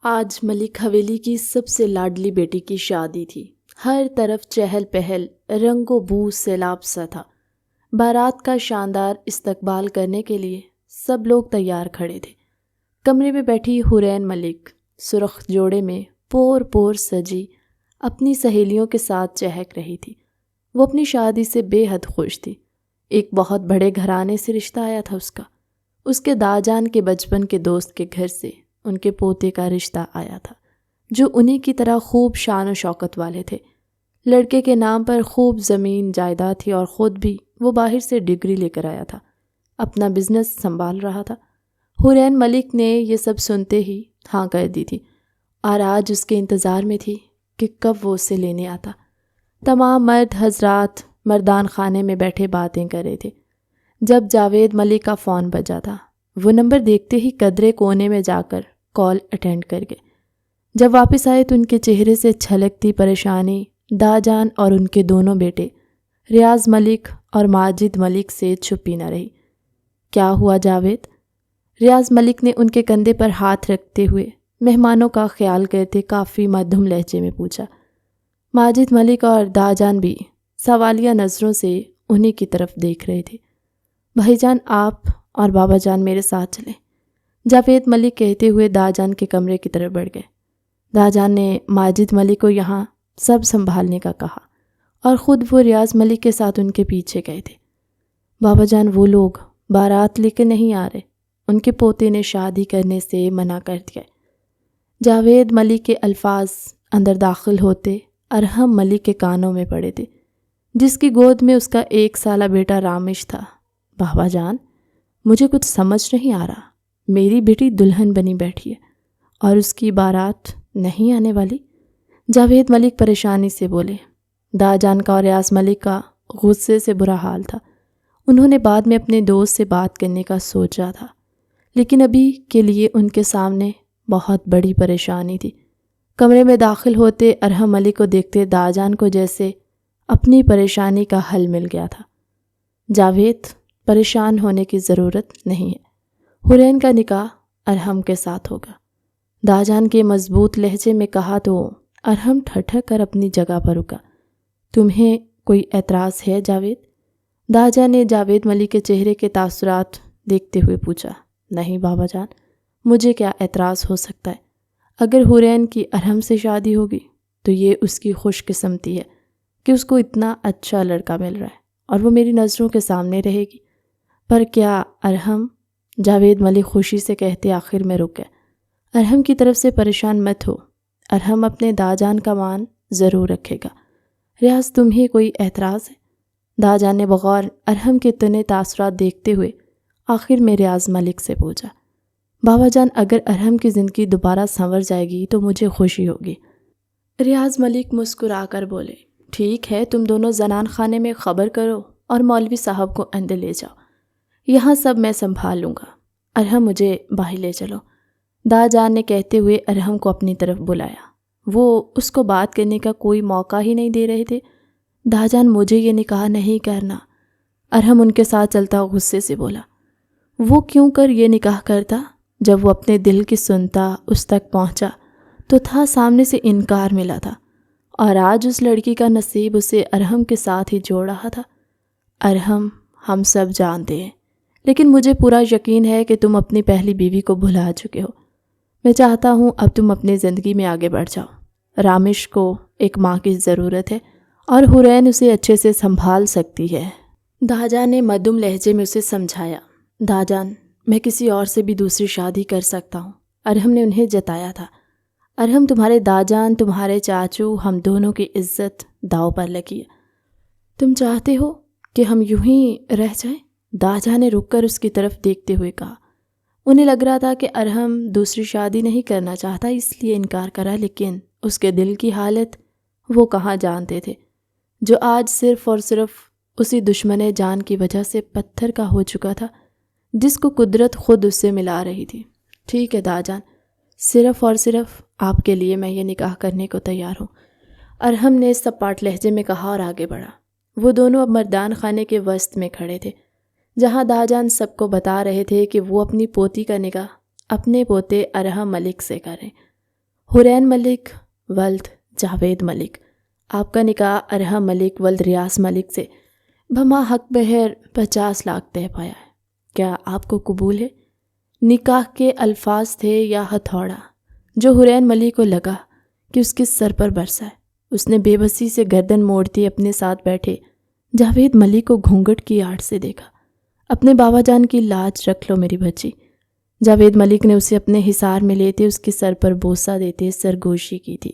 آج ملک حویلی کی سب سے لاڈلی بیٹی کی شادی تھی۔ ہر طرف چہل پہل، رنگ و بو سیلاب سا تھا۔ بارات کا شاندار استقبال کرنے کے لیے سب لوگ تیار کھڑے تھے۔ کمرے میں بیٹھی حورین ملک سرخ جوڑے میں پور پور سجی اپنی سہیلیوں کے ساتھ چہک رہی تھی۔ وہ اپنی شادی سے بے حد خوش تھی۔ ایک بہت بڑے گھرانے سے رشتہ آیا تھا اس کے داجان کے بچپن کے دوست کے گھر سے ان کے پوتے کا رشتہ آیا تھا، جو انہی کی طرح خوب شان و شوکت والے تھے۔ لڑکے کے نام پر خوب زمین جائیداد تھی اور خود بھی وہ باہر سے ڈگری لے کر آیا تھا، اپنا بزنس سنبھال رہا تھا۔ حورین ملک نے یہ سب سنتے ہی ہاں کر دی تھی اور آج اس کے انتظار میں تھی کہ کب وہ اسے لینے آتا۔ تمام مرد حضرات مردان خانے میں بیٹھے باتیں کر رہے تھے جب جاوید ملک کا فون بجا تھا۔ وہ نمبر دیکھتے ہی قدرے کونے میں جا کر کال اٹینڈ کر گئے۔ جب واپس آئے تو ان کے چہرے سے چھلکتی پریشانی داجان اور ان کے دونوں بیٹے ریاض ملک اور ماجد ملک سے چھپی نہ رہی۔ کیا ہوا جاوید؟ ریاض ملک نے ان کے کندھے پر ہاتھ رکھتے ہوئے مہمانوں کا خیال کرتے کافی مدھم لہجے میں پوچھا۔ ماجد ملک اور داجان بھی سوالیہ نظروں سے انہی کی طرف دیکھ رہے تھے۔ بھائی جان، آپ اور بابا جان میرے ساتھ چلیں، جاوید ملک کہتے ہوئے داجان کے کمرے کی طرف بڑھ گئے۔ داجان نے ماجد ملک کو یہاں سب سنبھالنے کا کہا اور خود وہ ریاض ملک کے ساتھ ان کے پیچھے گئے تھے۔ بابا جان، وہ لوگ بارات لے کے نہیں آ رہے، ان کے پوتے نے شادی کرنے سے منع کر دیا۔ جاوید ملک کے الفاظ اندر داخل ہوتے ارحم ملک کے کانوں میں پڑے تھے، جس کی گود میں اس کا 1 سالہ بیٹا رامش تھا۔ بابا جان، مجھے کچھ سمجھ نہیں آ رہا، میری بیٹی دلہن بنی بیٹھی ہے اور اس کی بارات نہیں آنے والی؟ جاوید ملک پریشانی سے بولے۔ داجان کا اور ریاض ملک کا غصے سے برا حال تھا۔ انہوں نے بعد میں اپنے دوست سے بات کرنے کا سوچا تھا، لیکن ابھی کے لیے ان کے سامنے بہت بڑی پریشانی تھی۔ کمرے میں داخل ہوتے ارحم ملک کو دیکھتے داجان کو جیسے اپنی پریشانی کا حل مل گیا تھا۔ جاوید، پریشان ہونے کی ضرورت نہیں ہے، حورین کا نکاح ارحم کے ساتھ ہوگا، داجان کے مضبوط لہجے میں کہا تو ارحم ٹھٹک کر اپنی جگہ پر رکا۔ تمہیں کوئی اعتراض ہے جاوید؟ داجان نے جاوید ملک کے چہرے کے تاثرات دیکھتے ہوئے پوچھا۔ نہیں بابا جان، مجھے کیا اعتراض ہو سکتا ہے؟ اگر حورین کی ارحم سے شادی ہوگی تو یہ اس کی خوش قسمتی ہے کہ اس کو اتنا اچھا لڑکا مل رہا ہے اور وہ میری نظروں کے سامنے رہے گی۔ پر کیا ارحم؟ جاوید ملک خوشی سے کہتے آخر میں رک گئے۔ ارحم کی طرف سے پریشان مت ہو، ارحم اپنے داجان کا مان ضرور رکھے گا۔ ریاض، تمہیں کوئی اعتراض ہے؟ داجان نے بغور ارحم کے تنے تاثرات دیکھتے ہوئے آخر میں ریاض ملک سے پوچھا۔ بابا جان، اگر ارحم کی زندگی دوبارہ سنور جائے گی تو مجھے خوشی ہوگی۔ ریاض ملک مسکرا کر بولے، ٹھیک ہے، تم دونوں زنان خانے میں خبر کرو اور مولوی صاحب کو اندر لے جاؤ، یہاں سب میں سنبھال لوں گا۔ ارحم، مجھے باہر لے چلو، داجان نے کہتے ہوئے ارحم کو اپنی طرف بلایا۔ وہ اس کو بات کرنے کا کوئی موقع ہی نہیں دے رہے تھے۔ داجان، مجھے یہ نکاح نہیں کرنا، ارحم ان کے ساتھ چلتا غصے سے بولا۔ وہ کیوں کر یہ نکاح کرتا؟ جب وہ اپنے دل کی سنتا اس تک پہنچا تو تھا سامنے سے انکار ملا تھا، اور آج اس لڑکی کا نصیب اسے ارحم کے ساتھ ہی جوڑ رہا تھا۔ ارحم، ہم سب جانتے ہیں، لیکن مجھے پورا یقین ہے کہ تم اپنی پہلی بیوی کو بھلا چکے ہو۔ میں چاہتا ہوں اب تم اپنی زندگی میں آگے بڑھ جاؤ۔ رامش کو ایک ماں کی ضرورت ہے اور حورین اسے اچھے سے سنبھال سکتی ہے۔ داجان نے مدھم لہجے میں اسے سمجھایا۔ داجان، میں کسی اور سے بھی دوسری شادی کر سکتا ہوں، ارحم نے انہیں جتایا تھا۔ ارحم، تمہارے داجان، تمہارے چاچو، ہم دونوں کی عزت داؤ پر لگی ہے۔ تم چاہتے ہو کہ ہم یوں ہی رہ جائیں؟ داجان نے رک کر اس کی طرف دیکھتے ہوئے کہا۔ انہیں لگ رہا تھا کہ ارحم دوسری شادی نہیں کرنا چاہتا، اس لیے انکار کرا، لیکن اس کے دل کی حالت وہ کہاں جانتے تھے، جو آج صرف اور صرف اسی دشمن جان کی وجہ سے پتھر کا ہو چکا تھا، جس کو قدرت خود اس سے ملا رہی تھی۔ ٹھیک ہے داجان، صرف اور صرف آپ کے لیے میں یہ نکاح کرنے کو تیار ہوں، ارحم نے سپاٹ لہجے میں کہا اور آگے بڑھا۔ وہ دونوں اب مردان خانے کے وسط میں کھڑے تھے، جہاں داجان سب کو بتا رہے تھے کہ وہ اپنی پوتی کا نکاح اپنے پوتے ارحم ملک سے کریں۔ حرین ملک ولد جاوید ملک، آپ کا نکاح ارحم ملک ولد ریاض ملک سے بما حق بہر 50 لاکھ طے پایا ہے، کیا آپ کو قبول ہے؟ نکاح کے الفاظ تھے یا ہتھوڑا جو حرین ملک کو لگا کہ اس کے سر پر برسا ہے۔ اس نے بے بسی سے گردن موڑتی اپنے ساتھ بیٹھے جاوید ملک کو گھونگھٹ کی آڑ سے دیکھا۔ اپنے بابا جان کی لاج رکھ لو میری بچی۔ جاوید ملک نے اسے اپنے حصار میں لیتے اس کے سر پر بوسہ دیتے سرگوشی کی تھی۔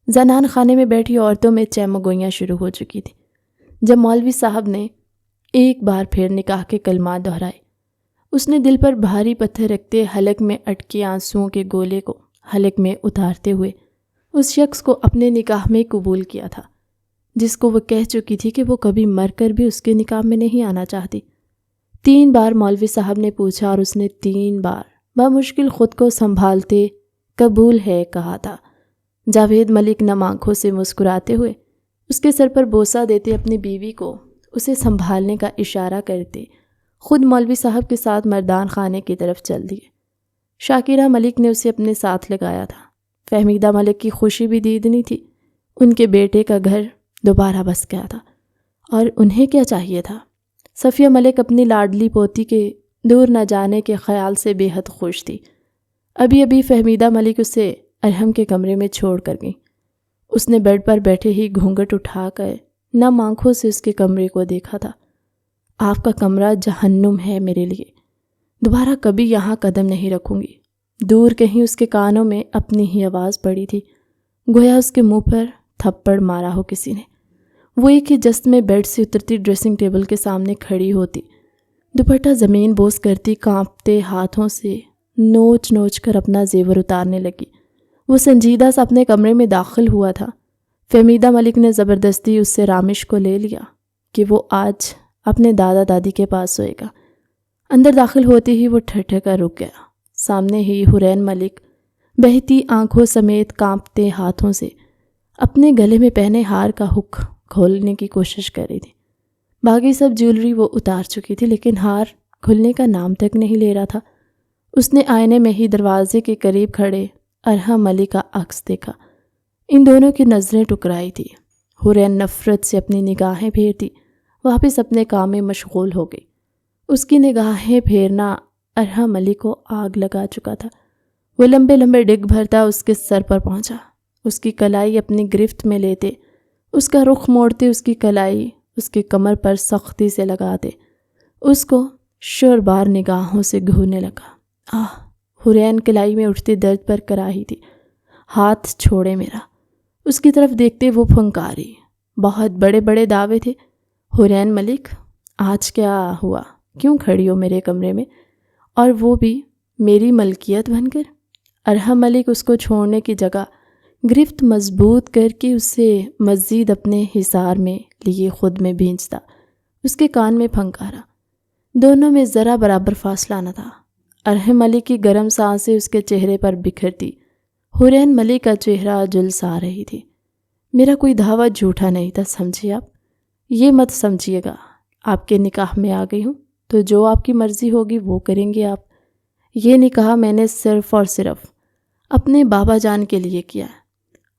زنان خانے میں بیٹھی عورتوں میں چیمگوئیاں شروع ہو چکی تھی جب مولوی صاحب نے ایک بار پھر نکاح کے کلمات دہرائے۔ اس نے دل پر بھاری پتھر رکھتے حلق میں اٹکے آنسوؤں کے گولے کو حلق میں اتارتے ہوئے اس شخص کو اپنے نکاح میں قبول کیا تھا جس کو وہ کہہ چکی تھی کہ وہ کبھی مر کر بھی اس کے نکاح میں نہیں آنا چاہتی۔ 3 بار مولوی صاحب نے پوچھا اور اس نے 3 بار بمشکل خود کو سنبھالتے قبول ہے کہا تھا۔ جاوید ملک نم آنکھوں سے مسکراتے ہوئے اس کے سر پر بوسہ دیتے اپنی بیوی کو اسے سنبھالنے کا اشارہ کرتے خود مولوی صاحب کے ساتھ مردان خانے کی طرف چل دیے۔ شاکرہ ملک نے اسے اپنے ساتھ لگایا تھا۔ فہمیدہ ملک کی خوشی بھی دیدنی تھی، ان کے بیٹے کا گھر دوبارہ بس گیا تھا، اور انہیں کیا چاہیے تھا؟ صفیہ ملک اپنی لاڈلی پوتی کے دور نہ جانے کے خیال سے بے حد خوش تھی۔ ابھی فہمیدہ ملک اسے ارحم کے کمرے میں چھوڑ کر گئی۔ اس نے بیڈ پر بیٹھے ہی گھونگھٹ اٹھا کر نم آنکھوں سے اس کے کمرے کو دیکھا تھا۔ آپ کا کمرہ جہنم ہے میرے لیے، دوبارہ کبھی یہاں قدم نہیں رکھوں گی۔ دور کہیں اس کے کانوں میں اپنی ہی آواز پڑی تھی، گویا اس کے منہ پر تھپڑ مارا ہو کسی نے۔ وہ ایک ہی جست میں بیڈ سے اترتی ڈریسنگ ٹیبل کے سامنے کھڑی ہوتی، دوپٹہ زمین بوس کرتی کانپتے ہاتھوں سے نوچ نوچ کر اپنا زیور اتارنے لگی۔ وہ سنجیدہ سا اپنے کمرے میں داخل ہوا تھا۔ فہمیدہ ملک نے زبردستی اس سے رامش کو لے لیا کہ وہ آج اپنے دادا دادی کے پاس سوئے گا۔ اندر داخل ہوتے ہی وہ ٹھٹھکا رک گیا۔ سامنے ہی حرین ملک بہتی آنکھوں سمیت کانپتے ہاتھوں سے اپنے گلے میں پہنے ہار کا ہک کھولنے کی کوشش کر رہی تھی۔ باقی سب جیولری وہ اتار چکی تھی، لیکن ہار کھلنے کا نام تک نہیں لے رہا تھا۔ اس نے آئینے میں ہی دروازے کے قریب کھڑے ارحم ملک کا عکس دیکھا۔ ان دونوں کی نظریں ٹکرائی تھی۔ حرین نفرت سے اپنی نگاہیں پھیرتی واپس اپنے کام میں مشغول ہو گئی۔ اس کی نگاہیں پھیرنا ارحم ملک کو آگ لگا چکا تھا۔ وہ لمبے لمبے ڈگ بھرتا اس کے سر پر پہنچا، اس کی کلائی اپنی گرفت میں لیتے، اس کا رخ موڑتے اس کی کلائی اس کے کمر پر سختی سے لگاتے، اس کو شوربار نگاہوں سے گھورنے لگا۔ حرین کلائی میں اٹھتے درد پر کراہی تھی۔ ہاتھ چھوڑے میرا۔ اس کی طرف دیکھتے وہ پھنکاری۔ بہت بڑے بڑے دعوے تھے۔ حرین ملک، آج کیا ہوا؟ کیوں کھڑی ہو میرے کمرے میں، اور وہ بھی میری ملکیت بن کر؟ ارحم ملک اس کو چھوڑنے کی جگہ گرفت مضبوط کر کے اسے مزید اپنے حصار میں لیے خود میں بھینچتا، اس کے کان میں پھنکارا۔ دونوں میں ذرا برابر فاصلہ نہ تھا۔ ارحم ملک کی گرم سانسیں اس کے چہرے پر بکھرتی، حرین ملک کا چہرہ جھلسا رہی تھی۔ میرا کوئی دعویٰ جھوٹا نہیں تھا، سمجھیے آپ۔ یہ مت سمجھیے گا آپ کے نکاح میں آ گئی ہوں تو جو آپ کی مرضی ہوگی وہ کریں گے آپ۔ یہ نکاح میں نے صرف اور صرف اپنے بابا جان کے لیے کیا ہے۔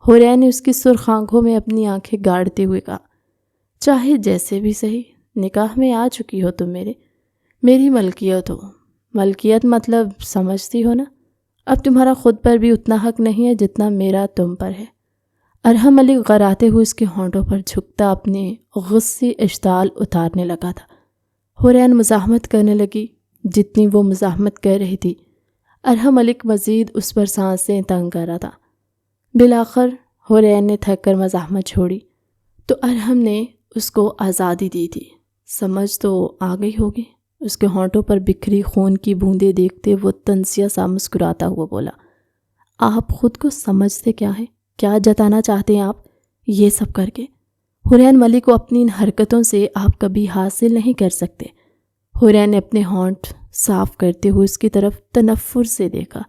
حرین نے اس کی سرخ آنکھوں میں اپنی آنکھیں گاڑتے ہوئے کہا، چاہے جیسے بھی صحیح، نکاح میں آ چکی ہو تم میری ملکیت ہو۔ ملکیت مطلب سمجھتی ہو نا؟ اب تمہارا خود پر بھی اتنا حق نہیں ہے جتنا میرا تم پر ہے۔ ارحم ملک غراتے ہوئے اس کے ہونٹوں پر جھکتا اپنے غصے اشتعال اتارنے لگا تھا۔ حرین مزاحمت کرنے لگی۔ جتنی وہ مزاحمت کر رہی تھی ارحم ملک مزید اس پر سانسیں تنگ کر رہا تھا۔ بالآخر حرین نے تھک کر مزاحمت چھوڑی تو ارحم نے اس کو آزادی دی تھی۔ سمجھ تو آ گئی ہوگی؟ اس کے ہونٹوں پر بکھری خون کی بوندیں دیکھتے وہ تنزیہ سا مسکراتا ہوا بولا، آپ خود کو سمجھتے کیا ہیں؟ کیا جتانا چاہتے ہیں آپ یہ سب کر کے؟ حرین ملک کو اپنی ان حرکتوں سے آپ کبھی حاصل نہیں کر سکتے۔ حرین نے اپنے ہونٹ صاف کرتے ہوئے اس کی طرف تنفر سے دیکھا۔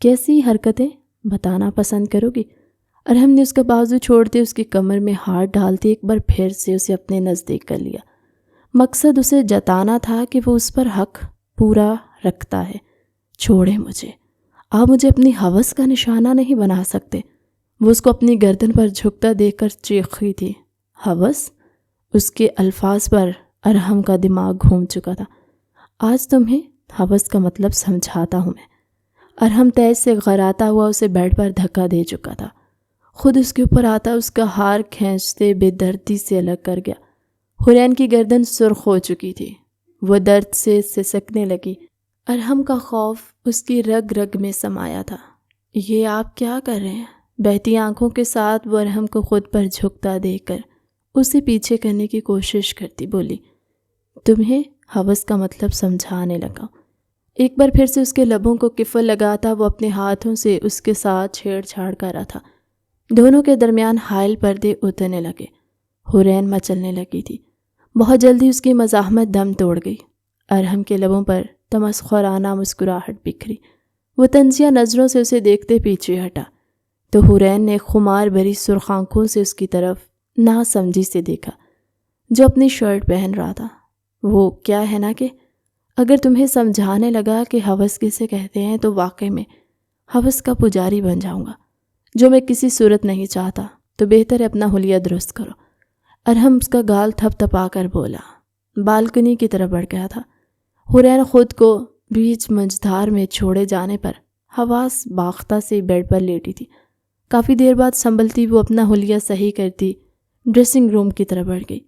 کیسی حرکتیں بتانا پسند کرو گی؟ ارحم نے اس کا بازو چھوڑتے اس کی کمر میں ہاتھ ڈالتے ایک بار پھر سے اسے اپنے نزدیک کر لیا۔ مقصد اسے جتانا تھا کہ وہ اس پر حق پورا رکھتا ہے۔ چھوڑے مجھے، آپ مجھے اپنی ہوس کا نشانہ نہیں بنا سکتے۔ وہ اس کو اپنی گردن پر جھکتا دیکھ کر چیخی تھی۔ ہوس؟ اس کے الفاظ پر ارحم کا دماغ گھوم چکا تھا۔ آج تمہیں ہوس کا مطلب سمجھاتا ہوں میں۔ ارحم تیز سے غراتا ہوا اسے بیڈ پر دھکا دے چکا تھا۔ خود اس کے اوپر آتا اس کا ہار کھینچتے بے دردی سے الگ کر گیا۔ حورین کی گردن سرخ ہو چکی تھی۔ وہ درد سے سسکنے لگی۔ ارحم کا خوف اس کی رگ رگ میں سمایا تھا۔ یہ آپ کیا کر رہے ہیں؟ بہتی آنکھوں کے ساتھ وہ ارحم کو خود پر جھکتا دیکھ کر اسے پیچھے کرنے کی کوشش کرتی بولی، تمہیں ہوس کا مطلب سمجھانے لگا۔ ایک بار پھر سے اس کے لبوں کو قفل لگاتا وہ اپنے ہاتھوں سے اس کے ساتھ چھیڑ چھاڑ کر رہا تھا۔ دونوں کے درمیان حائل پردے اترنے لگے۔ حورین مچلنے لگی تھی۔ بہت جلدی اس کی مزاحمت دم توڑ گئی۔ ارحم کے لبوں پر تمسخرانہ مسکراہٹ بکھری۔ وہ طنزیہ نظروں سے اسے دیکھتے پیچھے ہٹا تو حورین نے خمار بھری سرخ آنکھوں سے اس کی طرف ناسمجھی سے دیکھا جو اپنی شرٹ پہن رہا تھا۔ وہ کیا ہے نا کہ اگر تمہیں سمجھانے لگا کہ ہوس کسے کہتے ہیں تو واقعی میں ہوس کا پجاری بن جاؤں گا، جو میں کسی صورت نہیں چاہتا، تو بہتر ہے اپنا حلیہ درست کرو۔ ارحم اس کا گال تھپ تھپا کر بولا۔ بالکنی کی طرف بڑھ گیا تھا۔ حورین خود کو بیچ منجدھار میں چھوڑے جانے پر حواس باختہ سے بیڈ پر لیٹی تھی۔ کافی دیر بعد سنبھلتی وہ اپنا حلیہ صحیح کرتی ڈریسنگ روم کی طرف بڑھ گئی۔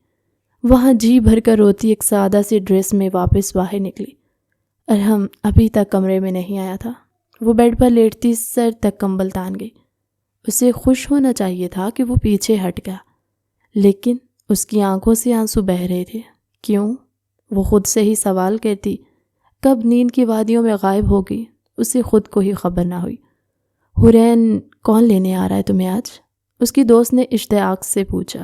وہاں جی بھر کر روتی ایک سادہ سی ڈریس میں واپس باہر نکلی۔ ارحم ابھی تک کمرے میں نہیں آیا تھا۔ وہ بیڈ پر لیٹتی سر تک کمبل تان گئی۔ اسے خوش ہونا چاہیے تھا کہ وہ پیچھے ہٹ گیا، لیکن اس کی آنکھوں سے آنسو بہہ رہے تھے۔ کیوں؟ وہ خود سے ہی سوال کرتی۔ کب نیند کی وادیوں میں غائب ہوگی اسے خود کو ہی خبر نہ ہوئی۔ حورین کون لینے آ رہا ہے تمہیں آج؟ اس کی دوست نے اشتیاق سے پوچھا۔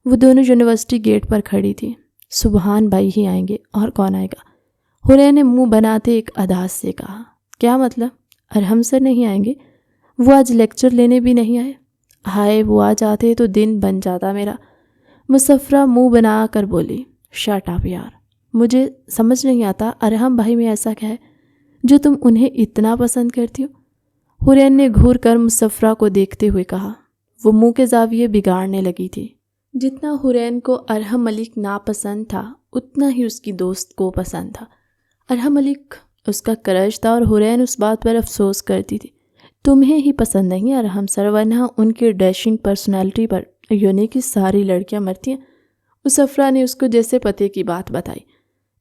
وہ دونوں یونیورسٹی گیٹ پر کھڑی تھی۔ سبحان بھائی ہی آئیں گے، اور کون آئے گا؟ حورین نے منہ بناتے ایک اداس سے کہا۔ کیا مطلب؟ ارحم سر نہیں آئیں گے؟ وہ آج لیکچر لینے بھی نہیں آئے؟ ہائے وہ آ جاتے تو دن بن جاتا میرا۔ مسفرہ منہ بنا کر بولی۔ شٹ اپ یار، مجھے سمجھ نہیں آتا ارحم بھائی میں ایسا کیا ہے جو تم انہیں اتنا پسند کرتی ہو؟ حورین نے گھور کر مسفرہ کو دیکھتے ہوئے کہا۔ وہ منہ کے زاویے بگاڑنے لگی تھی۔ جتنا حورین کو ارحم ملک ناپسند تھا اتنا ہی اس کی دوست کو پسند تھا۔ ارحم ملک اس کا کرش تھا اور حورین اس بات پر افسوس کرتی تھی۔ تمہیں ہی پسند نہیں ارحم سر، ورنہ ان کی ڈیشنگ پرسنالٹی پر یونی کی ساری لڑکیاں مرتی ہیں۔ مسفرہ نے اس کو جیسے پتے کی بات بتائی۔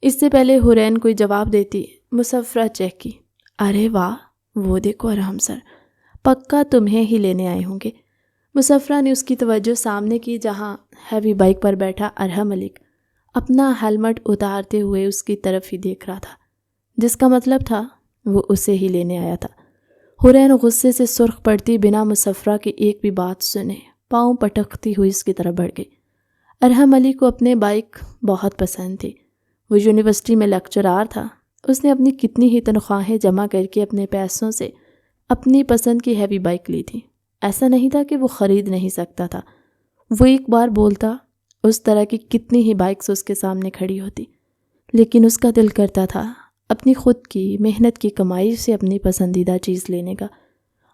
اس سے پہلے حورین کوئی جواب دیتی مسفرہ چیک کی۔ ارے واہ، وہ دیکھو ارحم سر، پکا تمہیں ہی لینے آئے ہوں گے۔ مسفرہ نے اس کی توجہ سامنے کی جہاں ہیوی بائک پر بیٹھا ارحم ملک اپنا ہیلمٹ اتارتے ہوئے اس کی طرف ہی دیکھ رہا تھا، جس کا مطلب تھا وہ اسے ہی لینے آیا تھا۔ حورین غصے سے سرخ پڑتی بنا مسفرہ کی ایک بھی بات سنے پاؤں پٹکتی ہوئی اس کی طرف بڑھ گئی۔ ارحم علی کو اپنے بائک بہت پسند تھی۔ وہ یونیورسٹی میں لیکچرار تھا۔ اس نے اپنی کتنی ہی تنخواہیں جمع کر کے اپنے پیسوں سے اپنی پسند کی ہیوی بائک لی تھی۔ ایسا نہیں تھا کہ وہ خرید نہیں سکتا تھا۔ وہ ایک بار بولتا اس طرح کی کتنی ہی بائکس اس کے سامنے کھڑی ہوتی، لیکن اس کا دل کرتا تھا اپنی خود کی محنت کی کمائی سے اپنی پسندیدہ چیز لینے کا،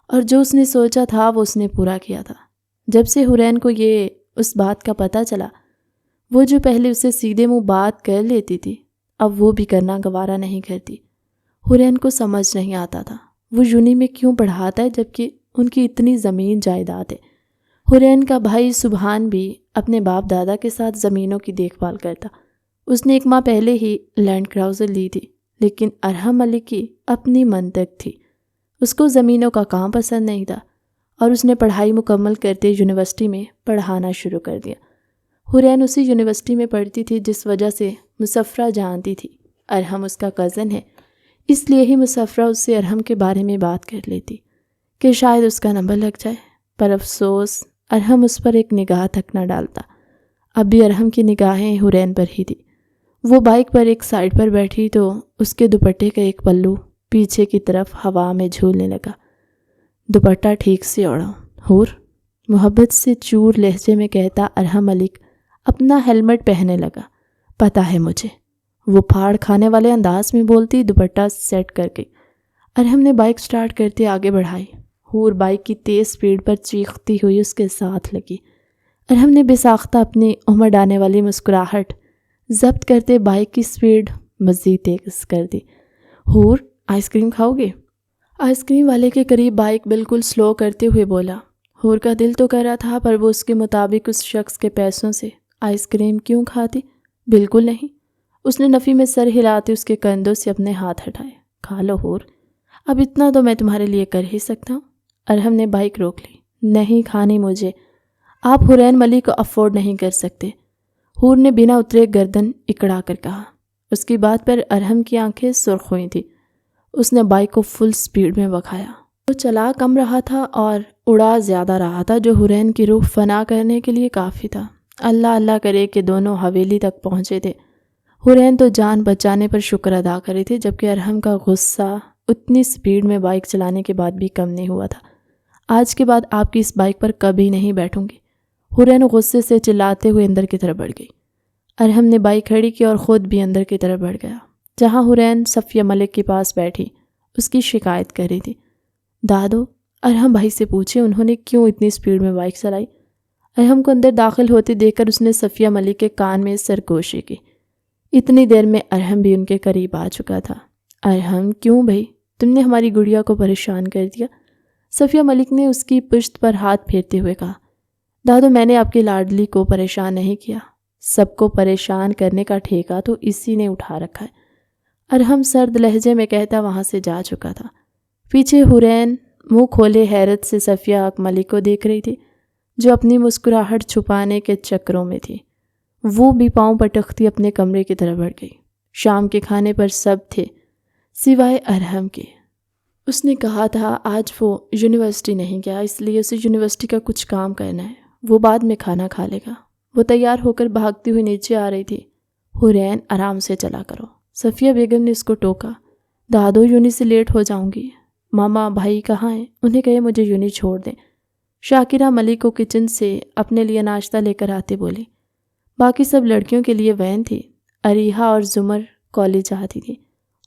اور جو اس نے سوچا تھا وہ اس نے پورا کیا تھا۔ جب سے حورین کو یہ اس بات کا پتہ چلا، وہ جو پہلے اسے سیدھے منہ بات کر لیتی تھی اب وہ بھی کرنا گوارا نہیں کرتی۔ حورین کو سمجھ نہیں آتا تھا وہ یونی میں کیوں پڑھاتا ہے جبکہ ان کی اتنی زمین جائیداد ہے۔ حورین کا بھائی سبحان بھی اپنے باپ دادا کے ساتھ زمینوں کی دیکھ بھال کرتا۔ اس نے 1 ماہ پہلے ہی لینڈ کراؤزر لی تھی، لیکن ارحم علی کی اپنی منطق تھی۔ اس کو زمینوں کا کام پسند نہیں تھا اور اس نے پڑھائی مکمل کرتے یونیورسٹی میں پڑھانا شروع کر دیا۔ حورین اسی یونیورسٹی میں پڑھتی تھی جس وجہ سے مسفرہ جانتی تھی ارحم اس کا کزن ہے، اس لیے ہی مسفرہ اس سے ارحم کے بارے میں بات کر لیتی کہ شاید اس کا نمبر لگ جائے، پر افسوس ارحم اس پر ایک نگاہ تک نہ ڈالتا۔ اب بھی ارحم کی نگاہیں حورین پر ہی تھی۔ وہ بائک پر ایک سائڈ پر بیٹھی تو اس کے دوپٹے کا ایک پلو پیچھے کی طرف ہوا میں جھولنے لگا۔ دوپٹہ ٹھیک سے اوڑھو حور، محبت سے چور لہجے میں کہتا ارحم ملک اپنا ہیلمٹ پہننے لگا۔ پتہ ہے مجھے، وہ پھاڑ کھانے والے انداز میں بولتی دوپٹہ سیٹ کر گئی۔ ارحم نے بائک سٹارٹ کرتے آگے بڑھائی۔ حور بائک کی تیز سپیڈ پر چیختی ہوئی اس کے ساتھ لگی۔ ارحم نے بے ساختہ اپنی امڑ آنے والی مسکراہٹ ضبط کرتے بائک کی سپیڈ مزید تیز کر دی۔ حور، آئس کریم کھاؤ گے؟ آئس کریم والے کے قریب بائک بالکل سلو کرتے ہوئے بولا۔ حور کا دل تو کر رہا تھا پر وہ اس کے مطابق اس شخص کے پیسوں سے آئس کریم کیوں کھاتی؟ بالکل نہیں۔ اس نے نفی میں سر ہلاتے اس کے کندھوں سے اپنے ہاتھ ہٹائے۔ کھا لو حور، اب اتنا تو میں تمہارے لیے کر ہی سکتا ہوں۔ ارحم نے بائک روک لی۔ نہیں کھانی مجھے، آپ حورین ملک کو افورڈ نہیں کر سکتے، حور نے بنا اترے گردن اکڑا کر کہا۔ اس کی بات پر ارحم کی آنکھیں سرخ ہوئی تھیں۔ اس نے بائک کو فل سپیڈ میں بڑھایا۔ وہ چلا کم رہا تھا اور اڑا زیادہ رہا تھا، جو حورین کی روح فنا کرنے کے لیے کافی تھا۔ اللہ اللہ کرے کہ دونوں حویلی تک پہنچے تھے۔ حورین تو جان بچانے پر شکر ادا کرے تھے، جبکہ ارحم کا غصہ اتنی سپیڈ میں بائک چلانے کے بعد بھی کم نہیں ہوا تھا۔ آج کے بعد آپ کی اس بائک پر کبھی نہیں بیٹھوں گی، حورین غصے سے چلاتے ہوئے اندر کی طرف بڑھ گئی۔ ارحم نے بائک کھڑی کی اور خود بھی اندر کی طرف بڑھ گیا، جہاں حورین صفیہ ملک کے پاس بیٹھی اس کی شکایت کر رہی تھی۔ دادو، ارحم بھائی سے پوچھے انہوں نے کیوں اتنی سپیڈ میں بائک چلائی۔ ارحم کو اندر داخل ہوتے دیکھ کر اس نے صفیہ ملک کے کان میں سرگوشی کی۔ اتنی دیر میں ارحم بھی ان کے قریب آ چکا تھا۔ ارحم، کیوں بھائی، تم نے ہماری گڑیا کو پریشان کر دیا؟ صفیہ ملک نے اس کی پشت پر ہاتھ پھیرتے ہوئے کہا۔ دادو، میں نے آپ کی لاڈلی کو پریشان نہیں کیا، سب کو پریشان کرنے کا ٹھیکہ تو اسی نے اٹھا رکھا ہے، ارحم سرد لہجے میں کہتا وہاں سے جا چکا تھا۔ پیچھے حورین منہ کھولے حیرت سے صفیہ ملک کو دیکھ رہی تھی، جو اپنی مسکراہٹ چھپانے کے چکروں میں تھی۔ وہ بھی پاؤں پٹکتی اپنے کمرے کی طرف بڑھ گئی۔ شام کے کھانے پر سب تھے سوائے ارحم کے۔ اس نے کہا تھا آج وہ یونیورسٹی نہیں گیا، اس لیے اسے یونیورسٹی کا کچھ کام کرنا ہے، وہ بعد میں کھانا کھا لے گا۔ وہ تیار ہو کر بھاگتی ہوئی نیچے آ رہی تھی۔ حورین، آرام سے چلا کرو، صفیہ بیگم نے اس کو ٹوکا۔ دادو، یونی سے لیٹ ہو جاؤں گی۔ ماما بھائی کہاں ہیں؟ انہیں کہے مجھے یونی چھوڑ دیں۔ شاکرہ ملک کو کچن سے اپنے لیے ناشتہ لے کر آتے بولی۔ باقی سب لڑکیوں کے لیے وین تھی۔ اریحہ اور زمر کالج جاتی تھی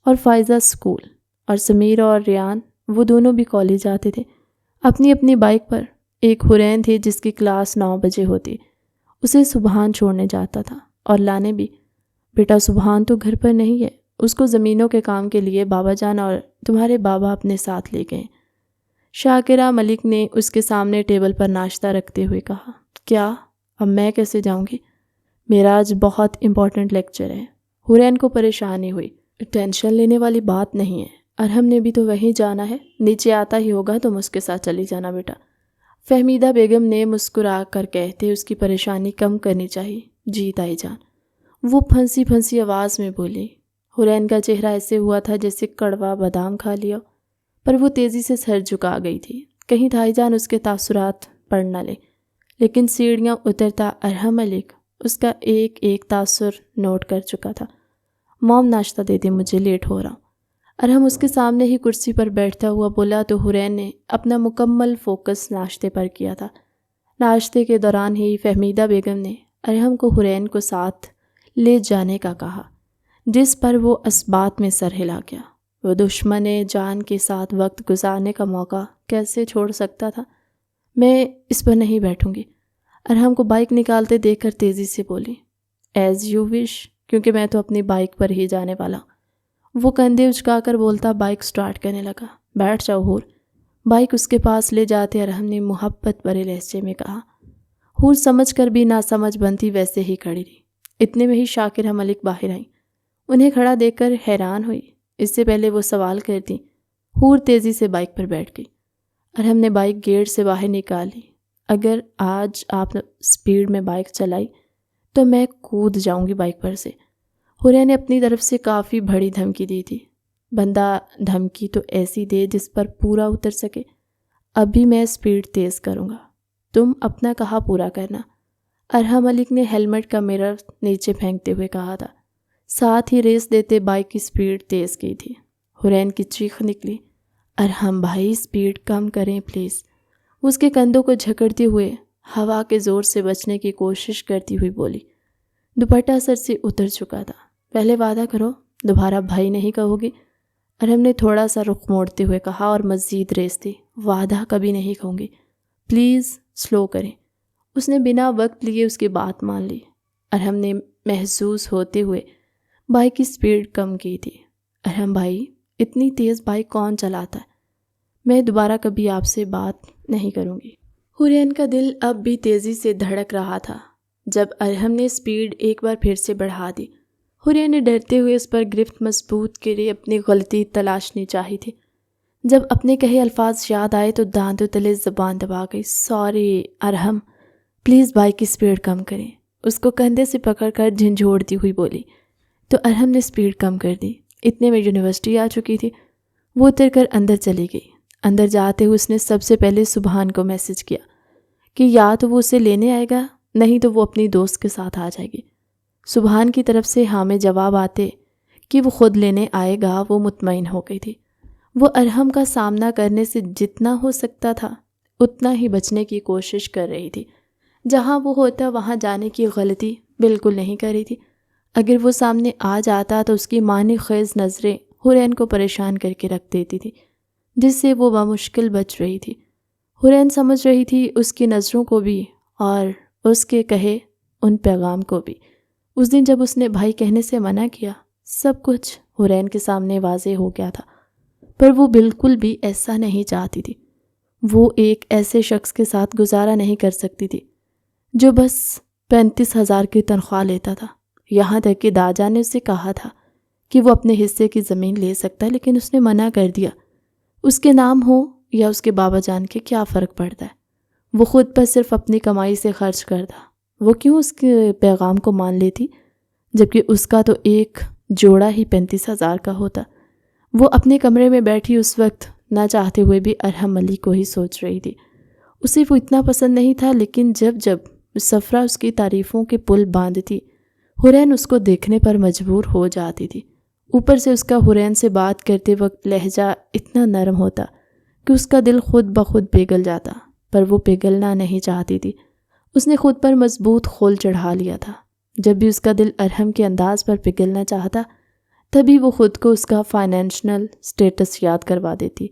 اور فائزہ اسکول، اور سمیر اور ریان وہ دونوں بھی کالج جاتے تھے اپنی اپنی بائک پر۔ ایک حورین تھی جس کی کلاس 9 بجے ہوتی، اسے سبحان چھوڑنے جاتا تھا اور لانے بھی۔ بیٹا، سبحان تو گھر پر نہیں ہے، اس کو زمینوں کے کام کے لیے بابا جان اور تمہارے بابا اپنے ساتھ لے گئے۔ شاکرہ ملک نے اس کے سامنے ٹیبل پر ناشتہ رکھتے ہوئے کہا۔ کیا؟ اب میں کیسے جاؤں گی؟ میرا آج بہت امپورٹنٹ لیکچر ہے۔ حورین کو پریشانی ہوئی۔ ٹینشن لینے والی بات نہیں ہے، ارحم نے بھی تو وہیں جانا ہے، نیچے آتا ہی ہوگا تم اس کے ساتھ چلی جانا بیٹا۔ فہمیدہ بیگم نے مسکرا کر کہتے اس کی پریشانی کم کرنی چاہیے۔ جی تائی جان، وہ پھنسی پھنسی آواز میں بولی۔ حورین کا چہرہ ایسے ہوا تھا جیسے کڑوا بادام کھا لیا، پر وہ تیزی سے سر جھکا گئی تھی، کہیں تائی جان اس کے تاثرات پڑھ نہ لے۔ لیکن سیڑھیاں اترتا ارحم ملک اس کا ایک ایک تاثر نوٹ کر چکا تھا۔ موم، ناشتہ دے دے، مجھے لیٹ ہو رہا۔ ارحم اس کے سامنے ہی کرسی پر بیٹھتا ہوا بولا تو حورین نے اپنا مکمل فوکس ناشتے پر کیا تھا۔ ناشتے کے دوران ہی فہمیدہ بیگم نے ارحم کو حورین کو ساتھ لے جانے کا کہا، جس پر وہ اسبات میں سر ہلا گیا۔ وہ دشمن جان کے ساتھ وقت گزارنے کا موقع کیسے چھوڑ سکتا تھا؟ میں اس پر نہیں بیٹھوں گی، ارحم کو بائک نکالتے دیکھ کر تیزی سے بولی۔ ایز یو وش، کیونکہ میں تو اپنی بائک پر ہی جانے والا۔ وہ کندھے اچکا کر بولتا بائک سٹارٹ کرنے لگا۔ بیٹھ جاؤ حور، بائک اس کے پاس لے جاتے ارحم نے محبت بھرے لہجے میں کہا۔ حور سمجھ کر بھی نہ سمجھ بنتی ویسے ہی کھڑی رہی۔ اتنے میں ہی شاکرہ ملک باہر آئیں۔ انہیں کھڑا دیکھ کر حیران ہوئی۔ اس سے پہلے وہ سوال کرتی، حور تیزی سے بائک پر بیٹھ گئی۔ ارحم نے بائک گیٹ سے باہر نکالی۔ اگر آج آپ سپیڈ میں بائک چلائی تو میں کود جاؤں گی بائک پر سے۔ حورین نے اپنی طرف سے کافی بڑی دھمکی دی تھی۔ بندہ دھمکی تو ایسی دے جس پر پورا اتر سکے۔ ابھی میں سپیڈ تیز کروں گا، تم اپنا کہا پورا کرنا، ارحم ملک نے ہیلمٹ کا مرر نیچے پھینکتے ہوئے کہا تھا، ساتھ ہی ریس دیتے بائک کی سپیڈ تیز کی تھی۔ حورین کی چیخ نکلی، ارحم بھائی سپیڈ کم کریں پلیز۔ اس کے کندھوں کو جھکڑتے ہوئے ہوا کے زور سے بچنے کی کوشش کرتی ہوئی بولی۔ دوپٹہ سر سے اتر چکا تھا۔ پہلے وعدہ کرو دوبارہ بھائی نہیں کہو گی۔ ارحم نے تھوڑا سا رخ موڑتے ہوئے کہا اور مزید ریس دی، وعدہ کبھی نہیں کہوں گی، پلیز سلو کریں۔ اس نے بنا وقت لیے اس کی بات مان لی۔ ارحم نے محسوس ہوتے ہوئے بائک کی سپیڈ کم کی تھی۔ ارحم بھائی، اتنی تیز بائک کون چلاتا ہے؟ میں دوبارہ کبھی آپ سے بات نہیں کروں گی۔ حورین کا دل اب بھی تیزی سے دھڑک رہا تھا جب ارحم نے سپیڈ ایک بار پھر سے بڑھا دی۔ حورین نے ڈرتے ہوئے اس پر گرفت مضبوط کے لیے اپنی غلطی تلاشنی چاہی تھی۔ جب اپنے کہے الفاظ یاد آئے تو دانتوں تلے زبان دبا گئی۔ سوری ارحم، پلیز بائک کی سپیڈ کم کریں، اس کو کندھے سے پکڑ کر جھنجھوڑتی ہوئی بولی۔ تو ارحم نے سپیڈ کم کر دی۔ اتنے میں یونیورسٹی آ چکی تھی۔ وہ اتر کر اندر چلی گئی۔ اندر جاتے ہوئے اس نے سب سے پہلے سبحان کو میسج کیا کہ یا تو وہ اسے لینے آئے گا، نہیں تو وہ اپنی دوست کے ساتھ آ جائے گی۔ سبحان کی طرف سے ہاں میں جواب آتے کہ وہ خود لینے آئے گا، وہ مطمئن ہو گئی تھی۔ وہ ارحم کا سامنا کرنے سے جتنا ہو سکتا تھا اتنا ہی بچنے کی کوشش کر رہی تھی۔ جہاں وہ ہوتا وہاں جانے کی غلطی بالکل نہیں کر رہی تھی۔ اگر وہ سامنے آ جاتا تو اس کی معنی خیز نظریں حورین کو پریشان کر کے رکھ دیتی تھی، جس سے وہ بمشکل بچ رہی تھی۔ حورین سمجھ رہی تھی اس کی نظروں کو بھی اور اس کے کہے ان پیغام کو بھی۔ اس دن جب اس نے بھائی کہنے سے منع کیا، سب کچھ حورین کے سامنے واضح ہو گیا تھا، پر وہ بالکل بھی ایسا نہیں چاہتی تھی۔ وہ ایک ایسے شخص کے ساتھ گزارا نہیں کر سکتی تھی جو بس 35,000 کی تنخواہ لیتا تھا۔ یہاں تک کہ داجا نے اسے کہا تھا کہ وہ اپنے حصے کی زمین لے سکتا ہے، لیکن اس نے منع کر دیا۔ اس کے نام ہو یا اس کے بابا جان کے کیا فرق پڑتا ہے؟ وہ خود پر صرف اپنی کمائی سے خرچ کرتا۔ وہ کیوں اس کے پیغام کو مان لیتی جبکہ اس کا تو ایک جوڑا ہی 35,000 کا ہوتا؟ وہ اپنے کمرے میں بیٹھی اس وقت نہ چاہتے ہوئے بھی ارحم ملک کو ہی سوچ رہی تھی۔ اسے وہ اتنا پسند نہیں تھا، لیکن جب سفرہ اس کی تعریفوں کے پل باندھتی، حورین اس کو دیکھنے پر مجبور ہو جاتی تھی۔ اوپر سے اس کا حورین سے بات کرتے وقت لہجہ اتنا نرم ہوتا کہ اس کا دل خود بخود پگھل جاتا، پر وہ پگھلنا نہیں چاہتی تھی۔ اس نے خود پر مضبوط خول چڑھا لیا تھا۔ جب بھی اس کا دل ارحم کے انداز پر پگھلنا چاہتا، تبھی وہ خود کو اس کا فائنینشنل سٹیٹس یاد کروا دیتی،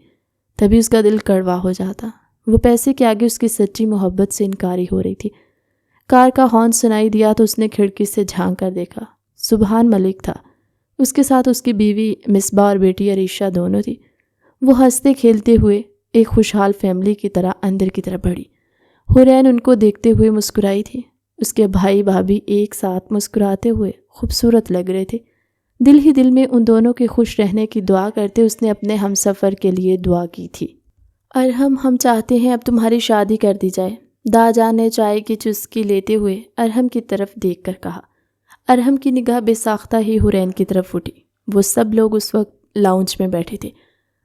تبھی اس کا دل کڑوا ہو جاتا۔ وہ پیسے کے آگے اس کی سچی محبت سے انکاری ہو رہی تھی۔ کار کا ہارن سنائی دیا تو اس نے کھڑکی سے جھانک کر دیکھا۔ سبحان ملک تھا، اس کے ساتھ اس کی بیوی مصباح اور بیٹی عریشہ دونوں تھی۔ وہ ہنستے کھیلتے ہوئے ایک خوشحال فیملی کی طرح اندر کی طرف بڑھی۔ حورین ان کو دیکھتے ہوئے مسکرائی تھی۔ اس کے بھائی بھابھی ایک ساتھ مسکراتے ہوئے خوبصورت لگ رہے تھے۔ دل ہی دل میں ان دونوں کے خوش رہنے کی دعا کرتے اس نے اپنے ہم سفر کے لیے دعا کی تھی۔ ارحم، ہم چاہتے ہیں اب تمہاری شادی کر دی جائے، داجان نے چائے کی چسکی لیتے ہوئے ارحم کی طرف دیکھ کر کہا۔ ارحم کی نگاہ بے ساختہ ہی حورین کی طرف اٹھی۔ وہ سب لوگ اس وقت لاؤنج میں بیٹھے تھے۔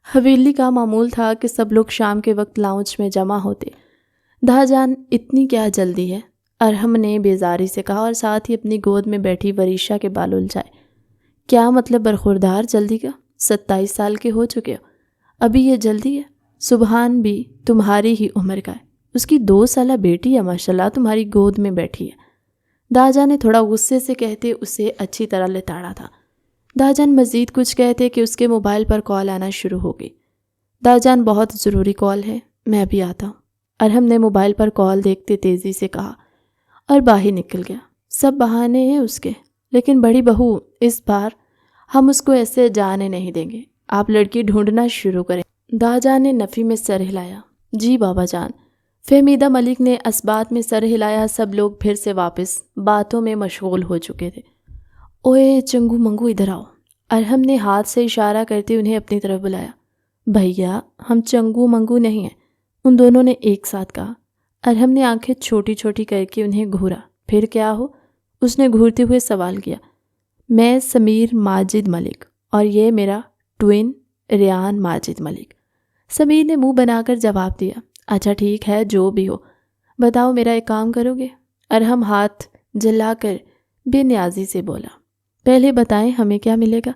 حویلی کا معمول تھا کہ سب لوگ شام کے وقت لاؤنج میں جمع ہوتے۔ داجان، اتنی کیا جلدی ہے؟ ارحم نے بیزاری سے کہا اور ساتھ ہی اپنی گود میں بیٹھی وریشہ کے بال الجھائے۔ کیا مطلب برخوردار جلدی کا؟ 27 سال کے ہو چکے ہو، ابھی یہ جلدی ہے؟ سبحان بھی تمہاری ہی عمر کا ہے، اس کی 2 سالہ بیٹی ہے ماشاءاللہ تمہاری گود میں بیٹھی ہے۔ داجان نے تھوڑا غصے سے کہتے اسے اچھی طرح لتاڑا تھا۔ داجان مزید کچھ کہتے کہ اس کے موبائل پر کال آنا شروع ہو گئی۔ داجان، بہت ضروری کال ہے، میں بھی آتا ہوں۔ ارحم نے موبائل پر کال دیکھتے تیزی سے کہا اور باہر نکل گیا۔ سب بہانے ہیں اس کے، لیکن بڑی بہو، اس بار ہم اس کو ایسے جانے نہیں دیں گے، آپ لڑکی ڈھونڈنا شروع کریں۔ داجان نے نفی میں سر ہلایا۔ جی بابا جان۔ فہمیدہ ملک نے اسبات میں سر ہلایا۔ سب لوگ پھر سے واپس باتوں میں مشغول ہو چکے تھے۔ اوئے چنگو منگو، ادھر آؤ۔ ارحم نے ہاتھ سے اشارہ کرتے انہیں اپنی طرف بلایا۔ بھیا، ہم چنگو منگو نہیں ہیں، ان دونوں نے ایک ساتھ کہا۔ ارحم نے آنکھیں چھوٹی چھوٹی کر کے انہیں گھورا۔ پھر کیا ہو؟ اس نے گھورتے ہوئے سوال کیا۔ میں سمیر ماجد ملک اور یہ میرا ٹوین ریان ماجد ملک۔ سمیر نے منہ بنا کر جواب دیا۔ اچھا ٹھیک ہے، جو بھی ہو، بتاؤ میرا ایک کام کرو گے؟ ارحم ہاتھ جلا کر بے نیازی سے بولا۔ پہلے بتائیں ہمیں کیا ملے گا؟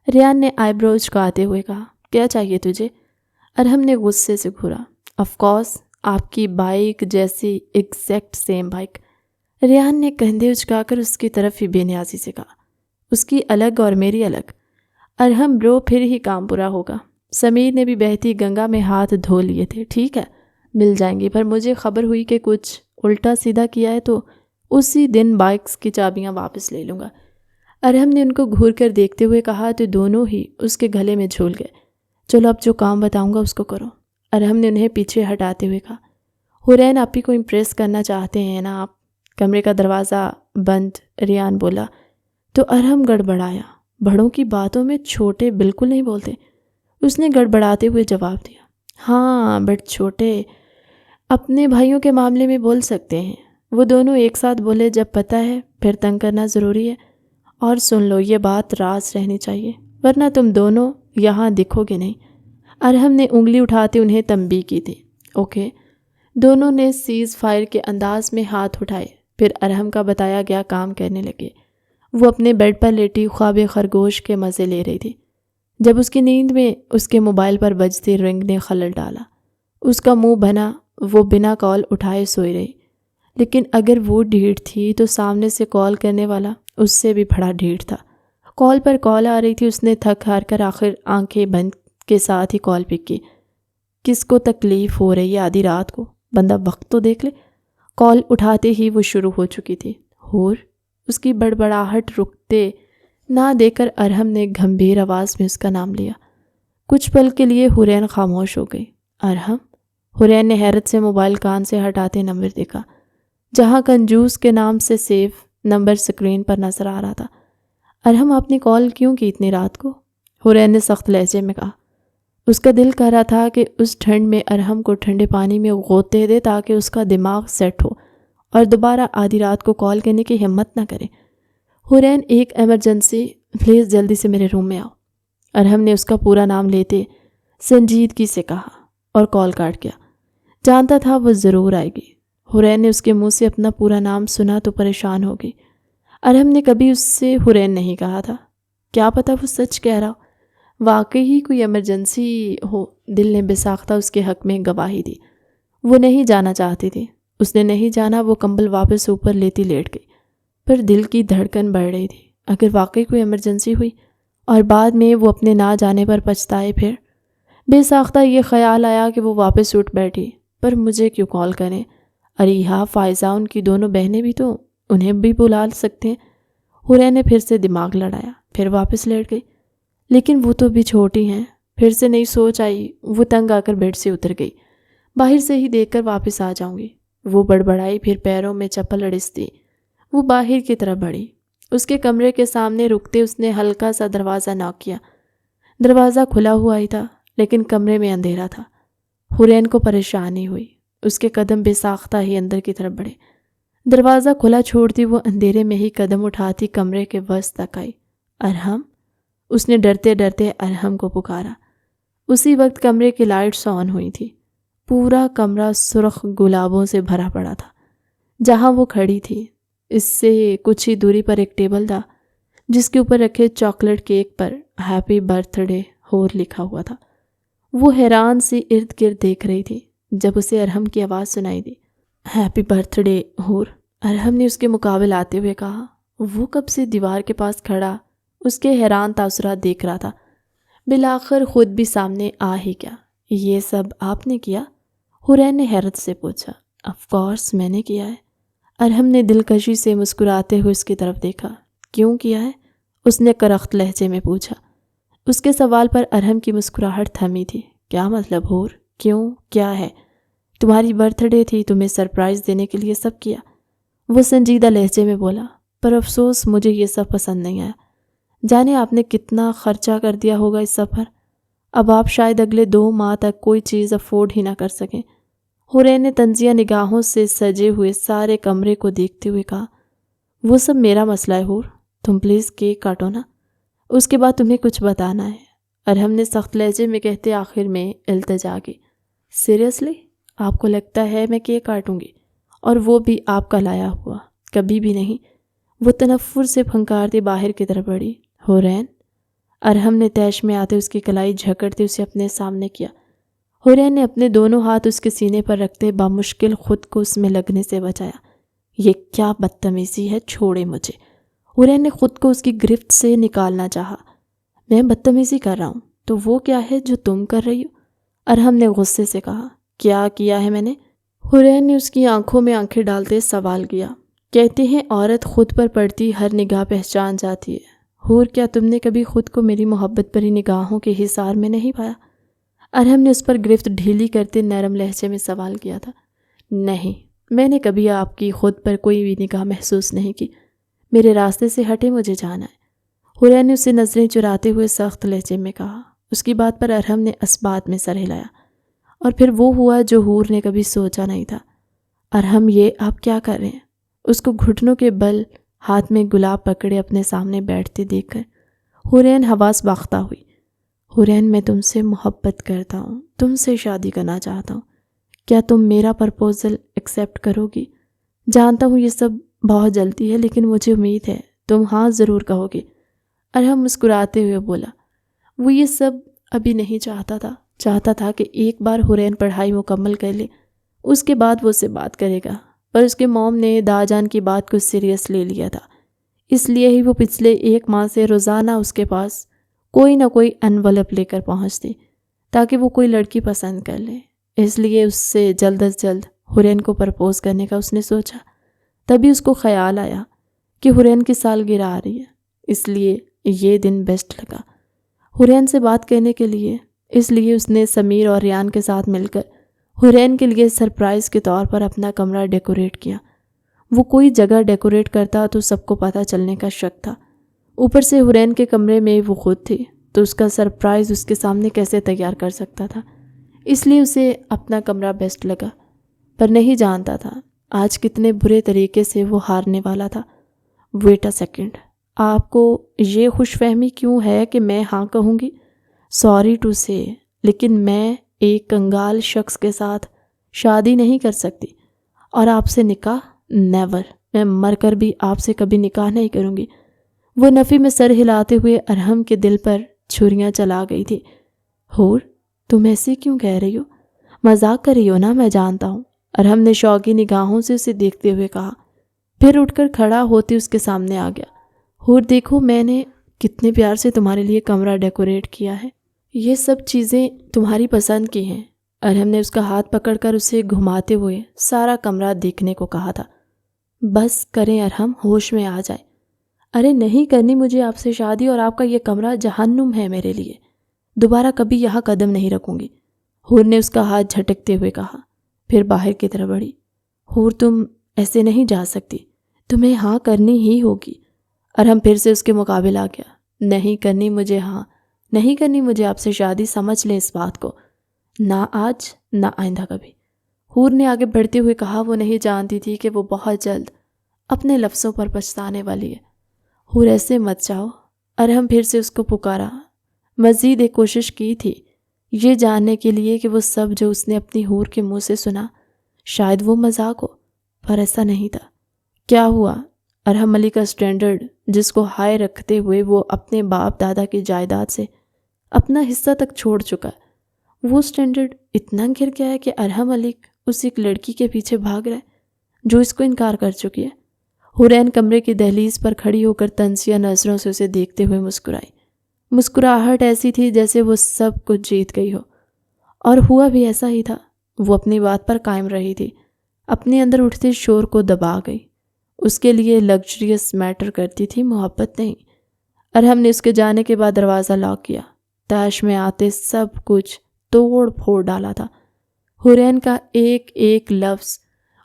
ریان نے آئی برو جھکاتے ہوئے کہا۔ کیا چاہیے تجھے؟ ارحم نے غصے سے گھورا۔ آف کورس آپ کی بائک جیسی ایگزیکٹ سیم بائک۔ ریان نے کندھے اچکا کر اس کی طرف ہی بے نیازی سے کہا۔ اس کی الگ اور میری الگ؟ ارحم برو پھر ہی کام پورا ہوگا. سمیر نے بھی بہتی گنگا میں ہاتھ دھو لیے تھے. ٹھیک ہے مل جائیں گی، پر مجھے خبر ہوئی کہ کچھ الٹا سیدھا کیا ہے تو اسی دن بائکس کی چابیاں واپس لے لوں گا. ارحم نے ان کو گھور کر دیکھتے ہوئے کہا تو دونوں ہی اس کے گلے میں جھول گئے. چلو اب جو کام بتاؤں گا اس کو کرو. ارحم نے انہیں پیچھے ہٹاتے ہوئے کہا. حرین آپ ہی کو امپریس کرنا چاہتے ہیں نا آپ. کمرے کا دروازہ بند ریان بولا تو ارحم گڑبڑایا. بڑوں کی باتوں میں چھوٹے بالکل نہیں بولتے. اس نے گڑبڑاتے ہوئے جواب دیا. ہاں بٹ چھوٹے اپنے بھائیوں کے معاملے میں بول سکتے ہیں. وہ دونوں ایک ساتھ بولے جب پتہ ہے پھر تنگ کرنا ضروری ہے. اور سن لو یہ بات راز رہنی چاہیے ورنہ تم دونوں یہاں دکھو گے نہیں. ارحم نے انگلی اٹھاتے انہیں تنبیہ کی تھی. اوکے. دونوں نے سیز فائر کے انداز میں ہاتھ اٹھائے. پھر ارحم کا بتایا گیا کام کرنے لگے. وہ اپنے بیڈ پر لیٹی خواب خرگوش کے مزے لے رہی تھی جب اس کی نیند میں اس کے موبائل پر بجتی رنگ نے خلل ڈالا. اس کا منہ بنا، وہ بنا کال اٹھائے سوئی رہی. لیکن اگر وہ ڈھیٹ تھی تو سامنے سے کال کرنے والا اس سے بھی بڑا ڈھیٹ تھا. کال پر کال آ رہی تھی. اس نے تھک ہار کر آخر آنکھیں بند کے ساتھ ہی کال پک کی. کس کو تکلیف ہو رہی ہے آدھی رات کو؟ بندہ وقت تو دیکھ لے. کال اٹھاتے ہی وہ شروع ہو چکی تھی. ہور. اس کی بڑبڑاہٹ رکتے نہ دے کر ارحم نے گھمبیر آواز میں اس کا نام لیا. کچھ پل کے لیے حرین خاموش ہو گئی. ارحم. حرین نے حیرت سے موبائل کان سے ہٹاتے نمبر دیکھا جہاں کنجوس کے نام سے سیف نمبر سکرین پر نظر آ رہا تھا. ارحم آپ نے کال کیوں کی اتنی رات کو؟ حرین نے سخت لہجے میں کہا. اس کا دل کہہ رہا تھا کہ اس ٹھنڈ میں ارحم کو ٹھنڈے پانی میں غوطے دے تاکہ اس کا دماغ سیٹ ہو اور دوبارہ آدھی رات کو کال کرنے کی ہمت نہ کرے. حرین ایک ایمرجنسی، پلیز جلدی سے میرے روم میں آؤ. ارحم نے اس کا پورا نام لیتے سنجیدگی سے کہا اور کال کاٹ گیا. جانتا تھا وہ ضرور آئے گی. حرین نے اس کے منہ سے اپنا پورا نام سنا تو پریشان ہو گئی. ارحم نے کبھی اس سے حرین نہیں کہا تھا. کیا پتہ وہ سچ کہہ رہا ہو، واقعی ہی کوئی ایمرجنسی ہو. دل نے بے ساختہ اس کے حق میں گواہی دی. وہ نہیں جانا چاہتی تھی. اس نے نہیں جانا. وہ کمبل واپس اوپر لیتی لیٹ گئی. پر دل کی دھڑکن بڑھ رہی تھی. اگر واقعی کوئی ایمرجنسی ہوئی اور بعد میں وہ اپنے نہ جانے پر پچھتائے پھر؟ بے ساختہ یہ خیال آیا کہ وہ واپس اٹھ بیٹھی. پر مجھے کیوں کال کریں؟ اریحا، فائزہ، ان کی دونوں بہنیں بھی تو، انہیں بھی بلا سکتے ہیں. حرین نے پھر سے دماغ لڑایا. پھر واپس لیٹ گئی. لیکن وہ تو بھی چھوٹی ہیں. پھر سے نئی سوچ آئی. وہ تنگ آ کر بیڈ سے اتر گئی. باہر سے ہی دیکھ کر واپس آ جاؤں گی وہ بڑبڑائی. پھر پیروں میں چپل اڑستی وہ باہر کی طرف بڑھی. اس کے کمرے کے سامنے رکتے اس نے ہلکا سا دروازہ ناک کیا. دروازہ کھلا ہوا ہی تھا لیکن کمرے میں اندھیرا تھا. حرین کو پریشانی ہوئی. اس کے قدم بے ساختہ ہی اندر کی طرف بڑھے. دروازہ کھلا چھوڑتی وہ اندھیرے میں ہی قدم اٹھاتی کمرے کے وسط تک آئی. ارحم. اس نے ڈرتے ڈرتے ارحم کو پکارا. اسی وقت کمرے کی لائٹس آن ہوئی تھی. پورا کمرہ سرخ گلابوں سے بھرا پڑا تھا. جہاں وہ کھڑی تھی اس سے کچھ ہی دوری پر ایک ٹیبل تھا جس کے اوپر رکھے چاکلیٹ کیک پر ہیپی برتھ ڈے ہور لکھا ہوا تھا. وہ حیران سی ارد گرد دیکھ رہی تھی جب اسے ارحم کی آواز سنائی دی. ہیپی برتھ ڈے ہور. ارحم نے اس کے مقابل آتے ہوئے کہا. وہ کب سے دیوار کے پاس کھڑا اس کے حیران تاثرات دیکھ رہا تھا. بالآخر خود بھی سامنے آ ہی گیا. یہ سب آپ نے کیا؟ حرین نے حیرت سے پوچھا. آف کورس میں نے کیا ہے. ارحم نے دلکشی سے مسکراتے ہوئے اس کی طرف دیکھا. کیوں کیا ہے؟ اس نے کرخت لہجے میں پوچھا. اس کے سوال پر ارحم کی مسکراہٹ تھمی تھی. کیا مطلب ہور؟ کیوں؟ کیا ہے؟ تمہاری برتھ ڈے تھی، تمہیں سرپرائز دینے کے لیے سب کیا. وہ سنجیدہ لہجے میں بولا. پر افسوس مجھے یہ سب پسند نہیں آیا. جانے آپ نے کتنا خرچہ کر دیا ہوگا اس سفر. اب آپ شاید اگلے 2 ماہ تک کوئی چیز افورڈ ہی نہ کر سکیں. حرین نے طنزیہ نگاہوں سے سجے ہوئے سارے کمرے کو دیکھتے ہوئے کہا. وہ سب میرا مسئلہ ہے ہور. تم پلیز کیک کاٹو نا، اس کے بعد تمہیں کچھ بتانا ہے. ارحم نے سخت لہجے میں کہتے آخر میں التجا کی. سیریسلی؟ آپ کو لگتا ہے میں کیک کاٹوں گی؟ اور وہ بھی آپ کا لایا ہوا؟ کبھی بھی نہیں. وہ تنفر سے پھنکارتی باہر کی طرف بڑھی. حرین. ارحم نے تیش میں آتے اس کی کلائی جھکڑتے اسے اپنے سامنے کیا. حرین نے اپنے دونوں ہاتھ اس کے سینے پر رکھتے بامشکل خود کو اس میں لگنے سے بچایا. یہ کیا بدتمیزی ہے، چھوڑے مجھے. حرین نے خود کو اس کی گرفت سے نکالنا چاہا. میں بدتمیزی کر رہا ہوں تو وہ کیا ہے جو تم کر رہی ہو؟ ارحم نے غصے سے کہا۔ کیا کیا ہے میں نے؟ حورین نے اس کی آنکھوں میں آنکھیں ڈالتے سوال کیا۔ کہتے ہیں عورت خود پر پڑتی ہر نگاہ پہچان جاتی ہے۔ حور، کیا تم نے کبھی خود کو میری محبت بھری نگاہوں کے حصار میں نہیں پایا؟ ارحم نے اس پر گرفت ڈھیلی کرتے نرم لہجے میں سوال کیا تھا۔ نہیں، میں نے کبھی آپ کی خود پر کوئی بھی نگاہ محسوس نہیں کی۔ میرے راستے سے ہٹے، مجھے جانا ہے۔ حورین نے اسے نظریں چراتے ہوئے سخت لہجے میں کہا۔ اس کی بات پر ارحم نے اسبات میں سر ہلایا، اور پھر وہ ہوا جو حور نے کبھی سوچا نہیں تھا۔ ارحم، یہ آپ کیا کر رہے ہیں؟ اس کو گھٹنوں کے بل ہاتھ میں گلاب پکڑے اپنے سامنے بیٹھتے دیکھ کر حورین حواس باختہ ہوئی۔ حورین، میں تم سے محبت کرتا ہوں، تم سے شادی کرنا چاہتا ہوں۔ کیا تم میرا پرپوزل ایکسیپٹ کرو گی؟ جانتا ہوں یہ سب بہت جلدی ہے، لیکن مجھے امید ہے تم ہاں ضرور کہو گے۔ ارحم مسکراتے ہوئے بولا۔ وہ یہ سب ابھی نہیں چاہتا تھا کہ ایک بار حورین پڑھائی مکمل کر لے، اس کے بعد وہ اس سے بات کرے گا، پر اس کے موم نے داجان کی بات کو سیریس لے لیا تھا۔ اس لیے ہی وہ پچھلے 1 ماہ سے روزانہ اس کے پاس کوئی نہ کوئی انویلپ لے کر پہنچتی تاکہ وہ کوئی لڑکی پسند کر لے۔ اس لیے اس سے جلد از جلد حورین کو پرپوز کرنے کا اس نے سوچا۔ تبھی اس کو خیال آیا کہ حورین کی سالگرہ آ رہی ہے، اس لیے یہ دن بیسٹ لگا حورین سے بات کرنے کے لیے۔ اس لیے اس نے سمیر اور ریان کے ساتھ مل کر حورین کے لیے سرپرائز کے طور پر اپنا کمرہ ڈیکوریٹ کیا۔ وہ کوئی جگہ ڈیکوریٹ کرتا تو سب کو پتہ چلنے کا شک تھا۔ اوپر سے حورین کے کمرے میں وہ خود تھی، تو اس کا سرپرائز اس کے سامنے کیسے تیار کر سکتا تھا؟ اس لیے اسے اپنا کمرہ بیسٹ لگا، پر نہیں جانتا تھا آج کتنے برے طریقے سے وہ ہارنے والا تھا۔ ویٹ اے سیکنڈ، آپ کو یہ خوش فہمی کیوں ہے کہ میں ہاں کہوں گی؟ سوری ٹو سے، لیکن میں ایک کنگال شخص کے ساتھ شادی نہیں کر سکتی، اور آپ سے نکاح نیور، میں مر کر بھی آپ سے کبھی نکاح نہیں کروں گی۔ وہ نفی میں سر ہلاتے ہوئے ارحم کے دل پر چھریاں چلا گئی تھی۔ حور، تم ایسے کیوں کہہ رہی ہو؟ مذاق کر رہی ہو نا، میں جانتا ہوں، ارحم نے شوقی نگاہوں سے اسے دیکھتے ہوئے کہا، پھر اٹھ کر کھڑا ہوتے اس کے سامنے آ گیا۔ حور دیکھو، میں نے کتنے پیار سے تمہارے لیے کمرہ ڈیکوریٹ کیا ہے، یہ سب چیزیں تمہاری پسند کی ہیں۔ ارحم نے اس کا ہاتھ پکڑ کر اسے گھماتے ہوئے سارا کمرہ دیکھنے کو کہا تھا۔ بس کریں ارحم، ہوش میں آ جائے۔ ارے نہیں کرنی مجھے آپ سے شادی، اور آپ کا یہ کمرہ جہنم ہے میرے لیے، دوبارہ کبھی یہاں قدم نہیں رکھوں گی، حور نے اس کا ہاتھ جھٹکتے ہوئے کہا، پھر باہر کی طرف بڑھی۔ حور، تم ایسے نہیں جا سکتی، تمہیں ہاں کرنی ہی ہوگی۔ ارحم پھر سے اس کے مقابل آ گیا۔ نہیں کرنی مجھے ہاں، نہیں کرنی مجھے آپ سے شادی، سمجھ لیں اس بات کو، نہ آج نہ آئندہ کبھی، حور نے آگے بڑھتے ہوئے کہا۔ وہ نہیں جانتی تھی کہ وہ بہت جلد اپنے لفظوں پر پچھتانے والی ہے۔ حور، ایسے مت جاؤ، ارحم پھر سے اس کو پکارا۔ مزید ایک کوشش کی تھی یہ جاننے کے لیے کہ وہ سب جو اس نے اپنی حور کے منہ سے سنا شاید وہ مذاق ہو، پر ایسا نہیں تھا۔ کیا ہوا؟ ارحم علی کا سٹینڈرڈ جس کو ہائے رکھتے ہوئے وہ اپنے باپ دادا کی جائیداد سے اپنا حصہ تک چھوڑ چکا ہے، وہ سٹینڈرڈ اتنا گر گیا ہے کہ ارحم علی اس ایک لڑکی کے پیچھے بھاگ رہا ہے جو اس کو انکار کر چکی ہے۔ حورین کمرے کی دہلیز پر کھڑی ہو کر طنزیہ نظروں سے اسے دیکھتے ہوئے مسکرائی۔ مسکراہٹ ایسی تھی جیسے وہ سب کچھ جیت گئی ہو، اور ہوا بھی ایسا ہی تھا۔ وہ اپنی بات پر قائم رہی تھی، اپنے اندر اٹھتے شور کو دبا گئی۔ اس کے لیے لگژریس میٹر کرتی تھی، محبت نہیں۔ ارحم نے اس کے جانے کے بعد دروازہ لاک کیا، تاش میں آتے سب کچھ توڑ پھوڑ ڈالا تھا۔ حورین کا ایک ایک لفظ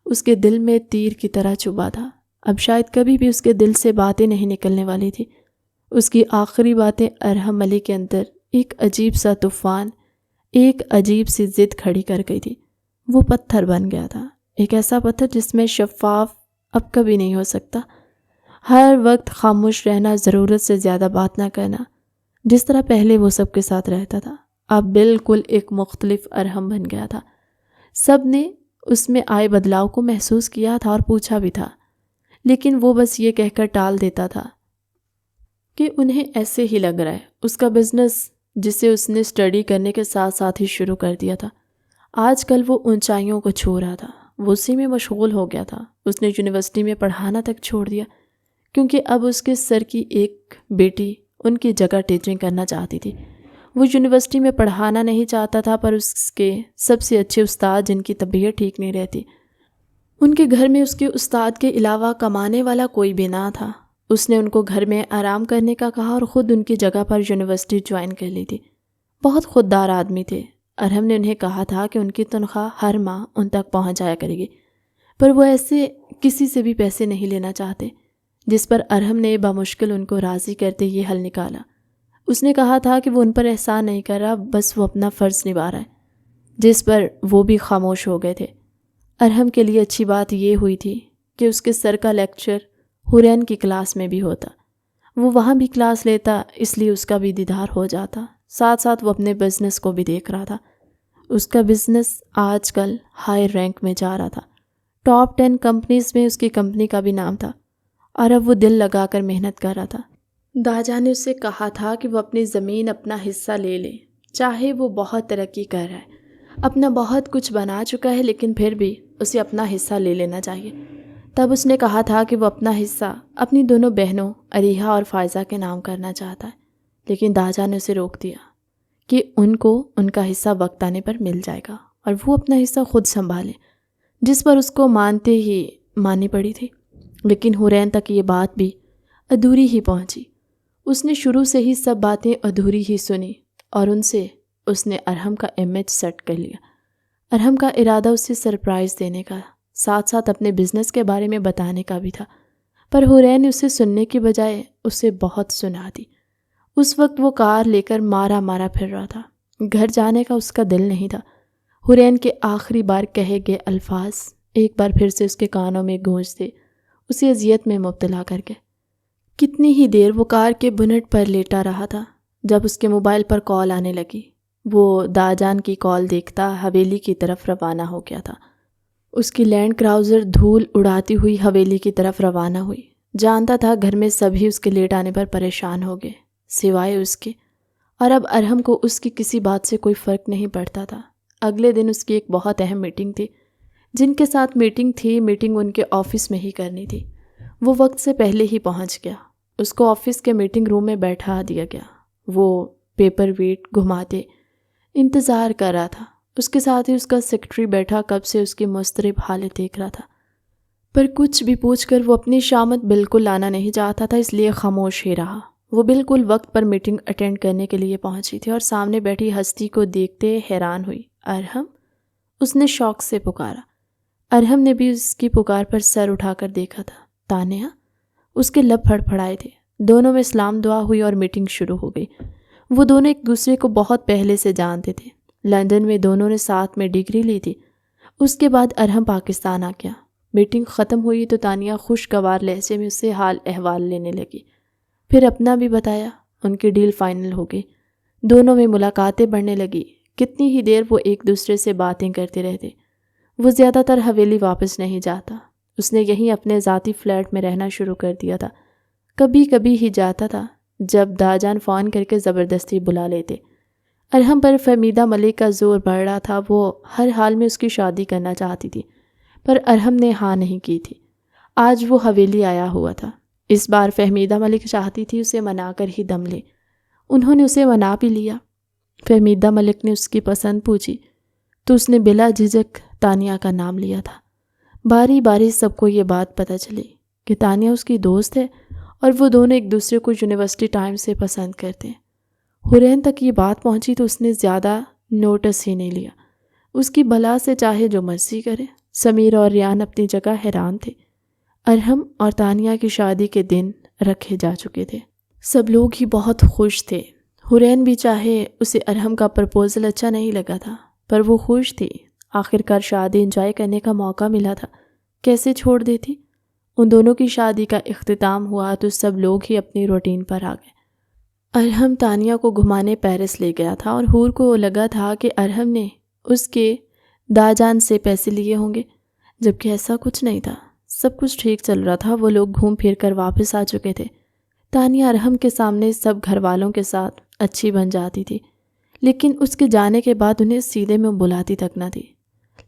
اس کے دل میں تیر کی طرح چبھا تھا۔ اب شاید کبھی بھی اس کے دل سے باتیں نہیں نکلنے والی تھی۔ اس کی آخری باتیں ارحم علی کے اندر ایک عجیب سا طوفان، ایک عجیب سی ضد کھڑی کر گئی تھی۔ وہ پتھر بن گیا تھا، ایک ایسا پتھر جس میں شفاف اب کبھی نہیں ہو سکتا۔ ہر وقت خاموش رہنا، ضرورت سے زیادہ بات نہ کرنا، جس طرح پہلے وہ سب کے ساتھ رہتا تھا، اب بالکل ایک مختلف ارحم بن گیا تھا۔ سب نے اس میں آئے بدلاؤ کو محسوس کیا تھا اور پوچھا بھی تھا، لیکن وہ بس یہ کہہ کر ٹال دیتا تھا کہ انہیں ایسے ہی لگ رہا ہے۔ اس کا بزنس جسے اس نے اسٹڈی کرنے کے ساتھ ساتھ ہی شروع کر دیا تھا، آج کل وہ اونچائیوں کو چھو رہا تھا، وہ اسی میں مشغول ہو گیا تھا۔ اس نے یونیورسٹی میں پڑھانا تک چھوڑ دیا کیونکہ اب اس کے سر کی ایک بیٹی ان کی جگہ ٹیچنگ کرنا چاہتی تھی۔ وہ یونیورسٹی میں پڑھانا نہیں چاہتا تھا، پر اس کے سب سے اچھے استاد جن کی طبیعت ٹھیک نہیں رہتی، ان کے گھر میں اس کے استاد کے علاوہ کمانے والا کوئی بھی نہ تھا۔ اس نے ان کو گھر میں آرام کرنے کا کہا اور خود ان کی جگہ پر یونیورسٹی جوائن کر لی تھی۔ بہت خوددار آدمی تھے۔ ارحم نے انہیں کہا تھا کہ ان کی تنخواہ ہر ماہ ان تک پہنچ جایا کرے گی، پر وہ ایسے کسی سے بھی پیسے نہیں لینا چاہتے، جس پر ارحم نے بمشکل ان کو راضی کرتے یہ حل نکالا۔ اس نے کہا تھا کہ وہ ان پر احسان نہیں کر رہا، بس وہ اپنا فرض نبھا رہا ہے، جس پر وہ بھی خاموش ہو گئے تھے۔ ارحم کے لیے اچھی بات یہ ہوئی تھی کہ اس کے سر کا لیکچر حورین کی کلاس میں بھی ہوتا، وہ وہاں بھی کلاس لیتا، اس لیے اس کا بھی دیدار ہو جاتا۔ ساتھ ساتھ وہ اپنے بزنس کو بھی دیکھ رہا تھا۔ اس کا بزنس آج کل ہائی رینک میں جا رہا تھا، ٹاپ 10 کمپنیز میں اس کی کمپنی کا بھی نام تھا، اور اب وہ دل لگا کر محنت کر رہا تھا۔ داجا نے اس سے کہا تھا کہ وہ اپنی زمین اپنا حصہ لے لے، چاہے وہ بہت ترقی کر رہا ہے، اپنا بہت کچھ بنا چکا ہے، لیکن پھر بھی اسے اپنا حصہ لے لینا چاہیے۔ تب اس نے کہا تھا کہ وہ اپنا حصہ اپنی دونوں بہنوں عریحہ اور فائزہ کے نام کرنا چاہتا ہے، لیکن داجا نے اسے روک دیا کہ ان کو ان کا حصہ وقت آنے پر مل جائے گا اور وہ اپنا حصہ خود سنبھالے، جس پر اس کو مانتے ہی ماننی پڑی تھی۔ لیکن حورین تک یہ بات بھی ادھوری ہی پہنچی۔ اس نے شروع سے ہی سب باتیں ادھوری ہی سنی اور ان سے اس نے ارحم کا امیج سیٹ کر لیا۔ ارحم کا ارادہ اسے سرپرائز دینے کا، ساتھ ساتھ اپنے بزنس کے بارے میں بتانے کا بھی تھا، پر حورین نے اسے سننے کی بجائے اسے بہت سنا دی۔ اس وقت وہ کار لے کر مارا پھر رہا تھا، گھر جانے کا اس کا دل نہیں تھا۔ حورین کے آخری بار کہے گئے الفاظ ایک بار پھر سے اس کے کانوں میں گونجتے، اسے اذیت میں مبتلا کر کے۔ کتنی ہی دیر وہ کار کے بونٹ پر لیٹا رہا تھا جب اس کے موبائل پر کال آنے لگی۔ وہ داجان کی کال دیکھتا حویلی کی طرف روانہ ہو گیا تھا۔ اس کی لینڈ کراؤزر دھول اڑاتی ہوئی حویلی کی طرف روانہ ہوئی۔ جانتا تھا گھر میں سبھی اس کے لیٹ آنے پر پریشان ہو گئے سوائے اس کے، اور اب ارحم کو اس کی کسی بات سے کوئی فرق نہیں پڑتا تھا۔ اگلے دن اس کی ایک بہت اہم میٹنگ تھی۔ جن کے ساتھ میٹنگ ان کے آفس میں ہی کرنی تھی۔ وہ وقت سے پہلے ہی پہنچ گیا۔ اس کو آفس کے میٹنگ روم میں بیٹھا دیا گیا۔ وہ پیپر ویٹ گھماتے انتظار کر رہا تھا۔ اس کے ساتھ ہی اس کا سیکرٹری بیٹھا کب سے اس کی مضطرب حالت دیکھ رہا تھا، پر کچھ بھی پوچھ کر وہ اپنی شامت بالکل لانا نہیں چاہتا تھا، اس لیے خاموش ہی رہا۔ وہ بالکل وقت پر میٹنگ اٹینڈ کرنے کے لیے پہنچی تھی اور سامنے بیٹھی ہستی کو دیکھتے حیران ہوئی۔ ارحم، اس نے شوق سے پکارا۔ ارحم نے بھی اس کی پکار پر سر اٹھا کر دیکھا تھا۔ تانیہ، اس کے لب پھڑپھڑائے تھے۔ دونوں میں سلام دعا ہوئی اور میٹنگ شروع ہو گئی۔ وہ دونوں ایک دوسرے کو بہت پہلے سے جانتے تھے۔ لندن میں دونوں نے ساتھ میں ڈگری لی تھی۔ اس کے بعد ارحم پاکستان آ گیا۔ میٹنگ ختم ہوئی تو تانیہ خوشگوار لہجے میں اس سے حال احوال لینے لگی، پھر اپنا بھی بتایا۔ ان کی ڈیل فائنل ہو گئی۔ دونوں میں ملاقاتیں بڑھنے لگی۔ کتنی ہی دیر وہ ایک دوسرے سے باتیں کرتے رہتے۔ وہ زیادہ تر حویلی واپس نہیں جاتا۔ اس نے یہیں اپنے ذاتی فلیٹ میں رہنا شروع کر دیا تھا۔ کبھی کبھی ہی جاتا تھا جب داجان فون کر کے زبردستی بلا لیتے۔ ارحم پر فہمیدہ ملک کا زور بڑھ رہا تھا۔ وہ ہر حال میں اس کی شادی کرنا چاہتی تھی، پر ارحم نے ہاں نہیں کی تھی۔ آج وہ حویلی آیا ہوا تھا۔ اس بار فہمیدہ ملک چاہتی تھی اسے منا کر ہی دم لے۔ انہوں نے اسے منا بھی لیا۔ فہمیدہ ملک نے اس کی پسند پوچھی تو اس نے بلا جھجک تانیہ کا نام لیا تھا۔ باری باری سب کو یہ بات پتہ چلی کہ تانیہ اس کی دوست ہے اور وہ دونوں ایک دوسرے کو یونیورسٹی ٹائم سے پسند کرتے ہیں۔ حورین تک یہ بات پہنچی تو اس نے زیادہ نوٹس ہی نہیں لیا۔ اس کی بلا سے چاہے جو مرضی کرے۔ سمیر اور ریان اپنی جگہ حیران تھے۔ ارحم اور تانیہ کی شادی کے دن رکھے جا چکے تھے۔ سب لوگ ہی بہت خوش تھے۔ حورین بھی چاہے اسے ارحم کا پرپوزل اچھا نہیں لگا تھا، پر وہ خوش تھی۔ آخرکار شادی انجوائے کرنے کا موقع ملا تھا، کیسے چھوڑ دیتی؟ ان دونوں کی شادی کا اختتام ہوا تو سب لوگ ہی اپنی روٹین پر آ گئے۔ ارحم تانیہ کو گھمانے پیرس لے گیا تھا اور حور کو لگا تھا کہ ارحم نے اس کے داجان سے پیسے لیے ہوں گے، جبکہ ایسا کچھ نہیں تھا۔ سب کچھ ٹھیک چل رہا تھا۔ وہ لوگ گھوم پھر کر واپس آ چکے تھے۔ تانیہ ارحم کے سامنے سب گھر والوں کے ساتھ اچھی بن جاتی تھی، لیکن اس کے جانے کے بعد انہیں سیدھے میں بلاتی تک نہ تھی۔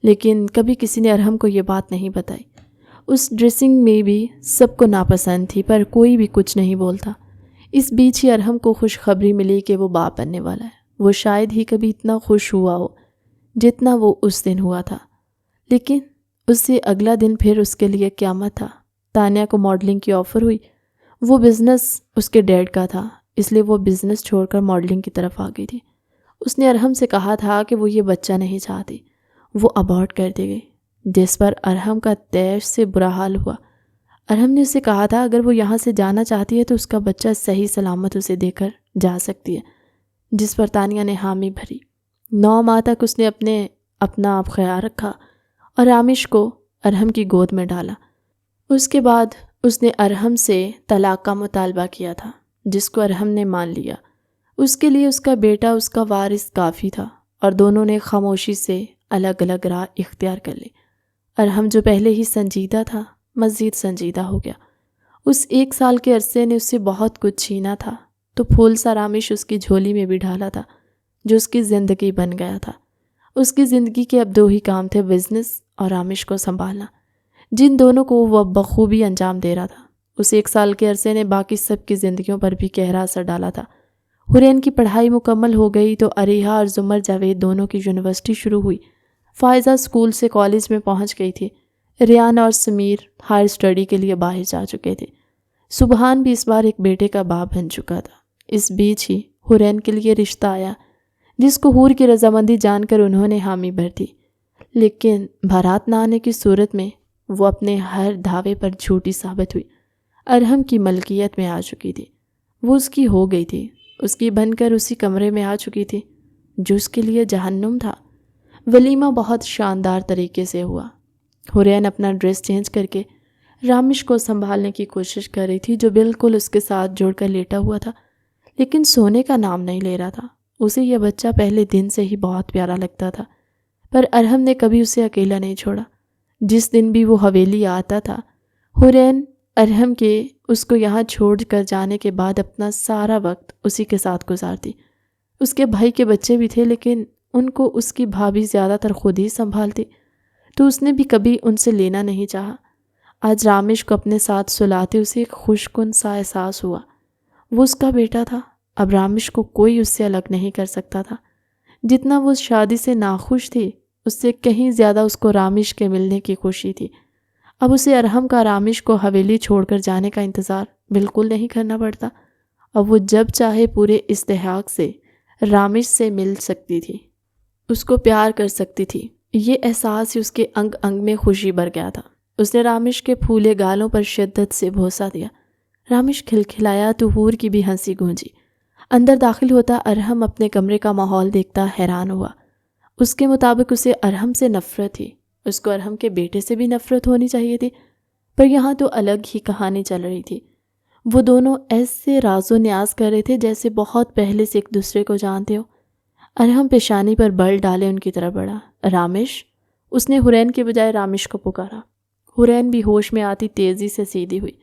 لیکن کبھی کسی نے ارحم کو یہ بات نہیں بتائی۔ اس ڈریسنگ میں بھی سب کو ناپسند تھی، پر کوئی بھی کچھ نہیں بولتا۔ اس بیچ ہی ارحم کو خوشخبری ملی کہ وہ باپ بننے والا ہے۔ وہ شاید ہی کبھی اتنا خوش ہوا ہو جتنا وہ اس دن ہوا تھا، لیکن اس سے اگلا دن پھر اس کے لیے قیامت تھا۔ تانیہ کو ماڈلنگ کی آفر ہوئی۔ وہ بزنس اس کے ڈیڈ کا تھا، اس لیے وہ بزنس چھوڑ کر ماڈلنگ کی طرف آ گئی تھی۔ اس نے ارحم سے کہا تھا کہ وہ یہ بچہ نہیں چاہتی، وہ ابارٹ کر دی گئی، جس پر ارحم کا تیش سے برا حال ہوا۔ ارحم نے اسے کہا تھا اگر وہ یہاں سے جانا چاہتی ہے تو اس کا بچہ صحیح سلامت اسے دے کر جا سکتی ہے، جس پر تانیہ نے حامی بھری۔ 9 ماہ تک اس نے اپنا آپ خیال رکھا اور رامش کو ارحم کی گود میں ڈالا۔ اس کے بعد اس نے ارحم سے طلاق کا مطالبہ کیا تھا، جس کو ارحم نے مان لیا۔ اس کے لیے اس کا بیٹا اس کا وارث کافی تھا اور دونوں نے خاموشی سے الگ الگ راہ اختیار کر لی۔ ارحم جو پہلے ہی سنجیدہ تھا مزید سنجیدہ ہو گیا۔ اس 1 سال کے عرصے نے اس سے بہت کچھ چھینا تھا تو پھول سا رامش اس کی جھولی میں بھی ڈالا تھا، جو اس کی زندگی بن گیا تھا۔ اس کی زندگی کے اب 2 ہی کام تھے، بزنس اور رامش کو سنبھالنا، جن دونوں کو وہ بخوبی انجام دے رہا تھا۔ اس 1 سال کے عرصے نے باقی سب کی زندگیوں پر بھی گہرا اثر ڈالا تھا۔ حرین کی پڑھائی مکمل ہو گئی تو عریحہ اور زمر جاوید دونوں کی یونیورسٹی شروع ہوئی۔ فائزہ اسکول سے کالج میں پہنچ گئی تھی۔ ریان اور سمیر ہائر اسٹڈی کے لیے باہر جا چکے تھے۔ سبحان بھی اس بار ایک بیٹے کا باپ بن چکا تھا۔ اس بیچ ہی حرین کے لیے رشتہ آیا، جس کو حور کی رضامندی جان کر انہوں نے حامی بھر دی، لیکن بھارات نہ آنے کی صورت میں وہ اپنے ہر دعوے پر جھوٹی ثابت ہوئی۔ ارحم کی ملکیت میں آ چکی تھی، وہ اس کی ہو گئی تھی، اس کی بن کر اسی کمرے میں آ چکی تھی جو اس کے لیے جہنم تھا۔ ولیمہ بہت شاندار طریقے سے ہوا۔ حرین اپنا ڈریس چینج کر کے رامش کو سنبھالنے کی کوشش کر رہی تھی، جو بالکل اس کے ساتھ جوڑ کر لیٹا ہوا تھا، لیکن سونے کا نام نہیں لے رہا تھا۔ اسے یہ بچہ پہلے دن سے ہی بہت پیارا لگتا تھا، پر ارحم نے کبھی اسے اکیلا نہیں چھوڑا۔ جس دن بھی وہ حویلی آتا تھا، حرین ارحم کے اس کو یہاں چھوڑ کر جانے کے بعد اپنا سارا وقت اسی کے ساتھ گزارتی۔ اس کے بھائی کے بچے بھی تھے، لیکن ان کو اس کی بھابھی زیادہ تر خود ہی سنبھالتی، تو اس نے بھی کبھی ان سے لینا نہیں چاہا۔ آج رامش کو اپنے ساتھ سلاتے اسے ایک خوش کن سا احساس ہوا۔ وہ اس کا بیٹا تھا، اب رامش کو کوئی اس سے الگ نہیں کر سکتا تھا۔ جتنا وہ اس شادی سے ناخوش تھی، اس سے کہیں زیادہ اس کو رامش کے ملنے کی خوشی تھی۔ اب اسے ارحم کا رامش کو حویلی چھوڑ کر جانے کا انتظار بالکل نہیں کرنا پڑتا۔ اب وہ جب چاہے پورے استحقاق سے رامش سے مل سکتی تھی، اس کو پیار کر سکتی تھی۔ یہ احساس ہی اس کے انگ انگ میں خوشی بھر گیا تھا۔ اس نے رامش کے پھولے گالوں پر شدت سے بوسہ دیا۔ رامش کھلکھلایا تو حور کی بھی ہنسی گونجی۔ اندر داخل ہوتا ارحم اپنے کمرے کا ماحول دیکھتا حیران ہوا۔ اس کے مطابق اسے ارحم سے نفرت تھی، اس کو ارحم کے بیٹے سے بھی نفرت ہونی چاہیے تھی، پر یہاں تو الگ ہی کہانی چل رہی تھی۔ وہ دونوں ایسے راز و نیاز کر رہے تھے جیسے بہت پہلے سے ایک دوسرے کو جانتے ہو۔ ارحم پیشانی پر بل ڈالے ان کی طرف بڑھا۔ رامش، اس نے حرین کے بجائے رامش کو پکارا۔ حرین بھی ہوش میں آتی تیزی سے سیدھی ہوئی۔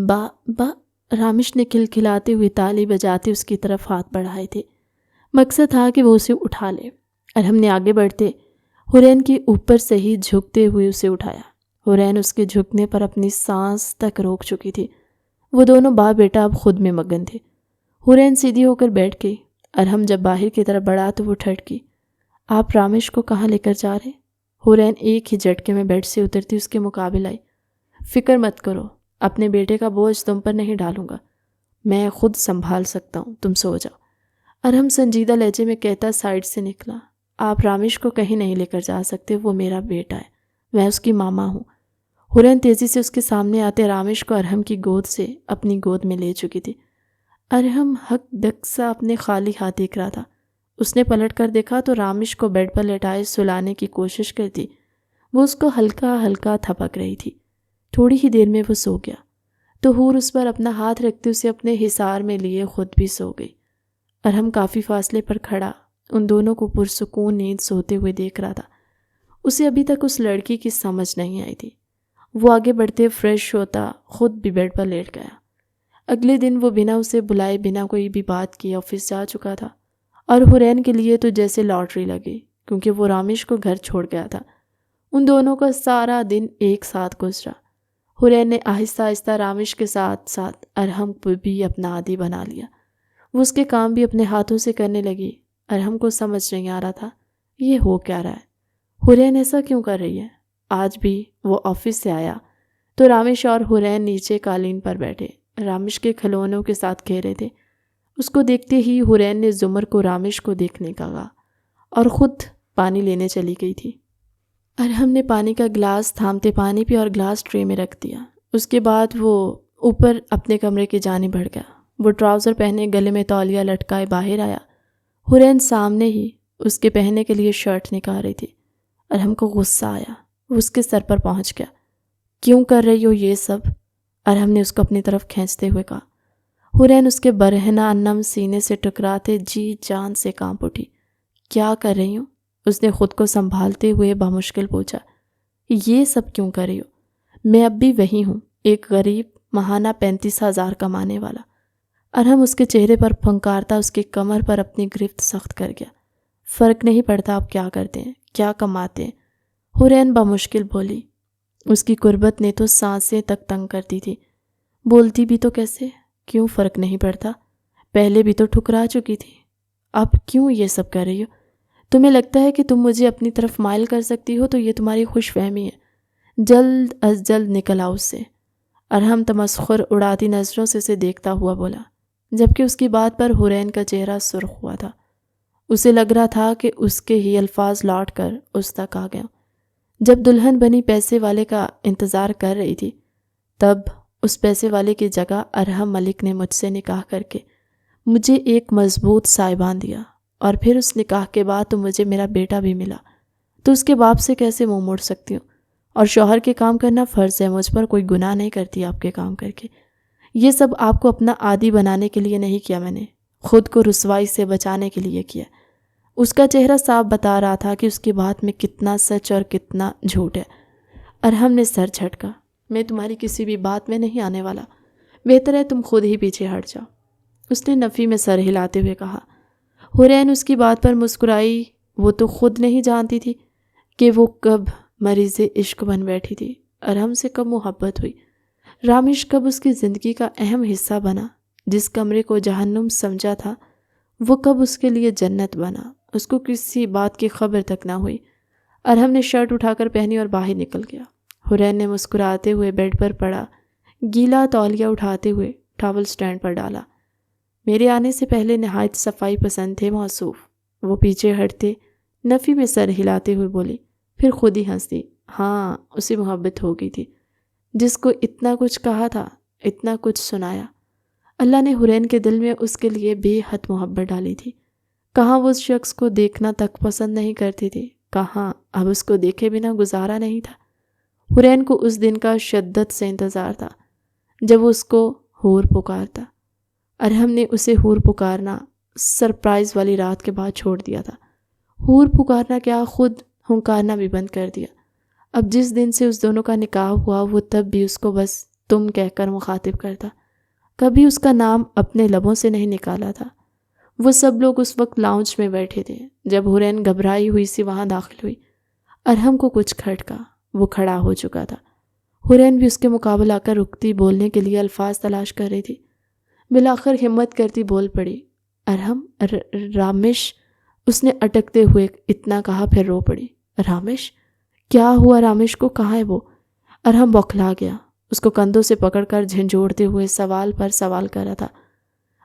با رامش نے کھلکھلاتے ہوئے تالی بجاتے اس کی طرف ہاتھ بڑھائے تھے۔ مقصد تھا کہ وہ اسے اٹھا لے۔ ارحم نے آگے بڑھتے حرین کے اوپر سے ہی جھکتے ہوئے اسے اٹھایا۔ حرین اس کے جھکنے پر اپنی سانس تک روک چکی تھی۔ وہ دونوں باپ بیٹا اب خود میں مگن تھے۔ حرین سیدھی ہو کر بیٹھ گئی۔ ارحم جب باہر کی طرف بڑھا تو وہ ٹھٹکی۔ آپ رامش کو کہاں لے کر جا رہے؟ حرین ایک ہی جھٹکے میں بیڈ سے اترتی اس کے مقابل آئی۔ فکر مت کرو، اپنے بیٹے کا بوجھ تم پر نہیں ڈالوں گا، میں خود سنبھال سکتا ہوں، تم سو جاؤ۔ ارحم سنجیدہ لہجے میں کہتا سائڈ سے نکلا۔ آپ رامش کو کہیں نہیں لے کر جا سکتے، وہ میرا بیٹا ہے، میں اس کی ماما ہوں۔ حرین تیزی سے اس کے سامنے آتے رامش کو ارحم کی گود سے اپنی گود میں لے چکی تھی۔ ارحم ہک ڈک سا اپنے خالی ہاتھ دیکھ رہا تھا۔ اس نے پلٹ کر دیکھا تو رامش کو بیڈ پر لٹائے سلانے کی کوشش کرتی وہ اس کو ہلکا ہلکا تھپک رہی تھی۔ تھوڑی ہی دیر میں وہ سو گیا تو حور اس پر اپنا ہاتھ رکھتے اسے اپنے حصار میں لیے خود بھی سو گئی۔ ارحم کافی فاصلے پر کھڑا ان دونوں کو پرسکون نیند سوتے ہوئے دیکھ رہا تھا۔ اسے ابھی تک اس لڑکی کی سمجھ نہیں آئی تھی۔ وہ آگے بڑھتے فریش ہوتا خود بھی بیڈ پر لیٹ گیا۔ اگلے دن وہ بنا اسے بلائے بنا کوئی بھی بات کیے آفس جا چکا تھا، اور حرین کے لیے تو جیسے لاٹری لگی، کیونکہ وہ رامش کو گھر چھوڑ گیا تھا۔ ان دونوں کا سارا دن ایک ساتھ گزرا۔ حرین نے آہستہ آہستہ رامش کے ساتھ ساتھ ارحم کو بھی اپنا عادی بنا لیا۔ وہ اس کے کام بھی اپنے ہاتھوں سے کرنے لگی۔ ارحم کو سمجھ نہیں آ رہا تھا یہ ہو کیا رہا ہے، حرین ایسا کیوں کر رہی ہے۔ آج بھی وہ آفس سے آیا تو رامش اور حرین نیچے قالین پر بیٹھے رامش کے کھلونوں کے ساتھ کھیلے تھے۔ اس کو دیکھتے ہی حرین نے زمر کو رامش کو دیکھنے کا کہا اور خود پانی لینے چلی گئی تھی۔ ارحم نے پانی کا گلاس تھامتے پانی پی اور گلاس ٹرے میں رکھ دیا۔ اس کے بعد وہ اوپر اپنے کمرے کی جانب بڑھ گیا۔ وہ ٹراؤزر پہنے گلے میں تولیہ لٹکائے باہر آیا۔ حرین سامنے ہی اس کے پہننے کے لیے شرٹ نکال رہی تھی۔ ارحم کو غصہ آیا، وہ اس کے سر پر پہنچ گیا۔ کیوں کر رہی ہو یہ سب؟ ارحم نے اس کو اپنی طرف کھینچتے ہوئے کہا۔ حرین اس کے برہنہ نم سینے سے ٹکراتے جی جان سے کانپ اٹھی۔ کیا کر رہی ہوں؟ اس نے خود کو سنبھالتے ہوئے بامشکل پوچھا۔ یہ سب کیوں کر رہی ہو؟ میں اب بھی وہی ہوں، ایک غریب ماہانہ 35,000 کمانے والا۔ ارحم اس کے چہرے پر پھنکارتا اس کی کمر پر اپنی گرفت سخت کر گیا۔ فرق نہیں پڑتا آپ کیا کرتے ہیں، کیا کماتے ہیں، حرین بامشکل بولی۔ اس کی قربت نے تو سانسیں تک تنگ کرتی تھی۔ بولتی بھی تو کیسے؟ کیوں فرق نہیں پڑتا؟ پہلے بھی تو ٹھکرا چکی تھی، اب کیوں یہ سب کر رہی ہو؟ تمہیں لگتا ہے کہ تم مجھے اپنی طرف مائل کر سکتی ہو تو یہ تمہاری خوش فہمی ہے۔ جلد از جلد نکل آؤ اس سے۔ ارحم تمسخر اڑاتی نظروں سے اسے دیکھتا ہوا بولا، جبکہ اس کی بات پر حرین کا چہرہ سرخ ہوا تھا۔ اسے لگ رہا تھا کہ اس کے ہی الفاظ لوٹ کر اس تک آ گئے۔ جب دلہن بنی پیسے والے کا انتظار کر رہی تھی تب اس پیسے والے کی جگہ ارحم ملک نے مجھ سے نکاح کر کے مجھے ایک مضبوط سائبان دیا، اور پھر اس نکاح کے بعد تو مجھے میرا بیٹا بھی ملا، تو اس کے باپ سے کیسے منہ موڑ سکتی ہوں؟ اور شوہر کے کام کرنا فرض ہے، مجھ پر کوئی گناہ نہیں کرتی آپ کے کام کر کے۔ یہ سب آپ کو اپنا عادی بنانے کے لیے نہیں کیا، میں نے خود کو رسوائی سے بچانے کے لیے کیا۔ اس کا چہرہ صاف بتا رہا تھا کہ اس کی بات میں کتنا سچ اور کتنا جھوٹ ہے۔ ارحم نے سر جھٹکا۔ میں تمہاری کسی بھی بات میں نہیں آنے والا، بہتر ہے تم خود ہی پیچھے ہٹ جاؤ، اس نے نفی میں سر ہلاتے ہوئے کہا۔ حرین اس کی بات پر مسکرائی۔ وہ تو خود نہیں جانتی تھی کہ وہ کب مریض عشق بن بیٹھی تھی، ارحم سے کب محبت ہوئی، رامش کب اس کی زندگی کا اہم حصہ بنا، جس کمرے کو جہنم سمجھا تھا وہ کب اس کے لیے جنت بنا۔ اس کو کسی بات کی خبر تک نہ ہوئی۔ ارحم نے شرٹ اٹھا کر پہنی اور باہر نکل گیا۔ حرین نے مسکراتے ہوئے بیڈ پر پڑا گیلا تولیہ اٹھاتے ہوئے ٹاول سٹینڈ پر ڈالا۔ میرے آنے سے پہلے نہایت صفائی پسند تھے موصوف، وہ پیچھے ہٹتے نفی میں سر ہلاتے ہوئے بولی، پھر خود ہی ہنس دی۔ ہاں، اسے محبت ہو گئی تھی، جس کو اتنا کچھ کہا تھا، اتنا کچھ سنایا۔ اللہ نے حرین کے دل میں اس کے لیے بے حد محبت ڈالی تھی۔ کہاں وہ اس شخص کو دیکھنا تک پسند نہیں کرتی تھی، کہاں اب اس کو دیکھے بنا گزارا نہیں تھا۔ حرین کو اس دن کا شدت سے انتظار تھا جب وہ اس کو حور پکارتا۔ ارحم نے اسے حور پکارنا سرپرائز والی رات کے بعد چھوڑ دیا تھا۔ حور پکارنا کیا، خود ہنکارنا بھی بند کر دیا۔ اب جس دن سے اس دونوں کا نکاح ہوا وہ تب بھی اس کو بس تم کہہ کر مخاطب کرتا، کبھی اس کا نام اپنے لبوں سے نہیں نکالا تھا۔ وہ سب لوگ اس وقت لاؤنج میں بیٹھے تھے جب حرین گھبرائی ہوئی سی وہاں داخل ہوئی۔ ارحم کو کچھ کھٹکا، وہ کھڑا ہو چکا تھا۔ حرین بھی اس کے مقابل آ کر رکتی، بولنے کے لیے الفاظ تلاش کر رہی تھی۔ بالآخر ہمت کرتی بول پڑی، ارحم، رامش۔ اس نے اٹکتے ہوئے اتنا کہا، پھر رو پڑی۔ رامش؟ کیا ہوا رامش کو، کہاں ہے وہ؟ ارحم بوکھلا گیا، اس کو کندھوں سے پکڑ کر جھنجھوڑتے ہوئے سوال پر سوال کر رہا تھا۔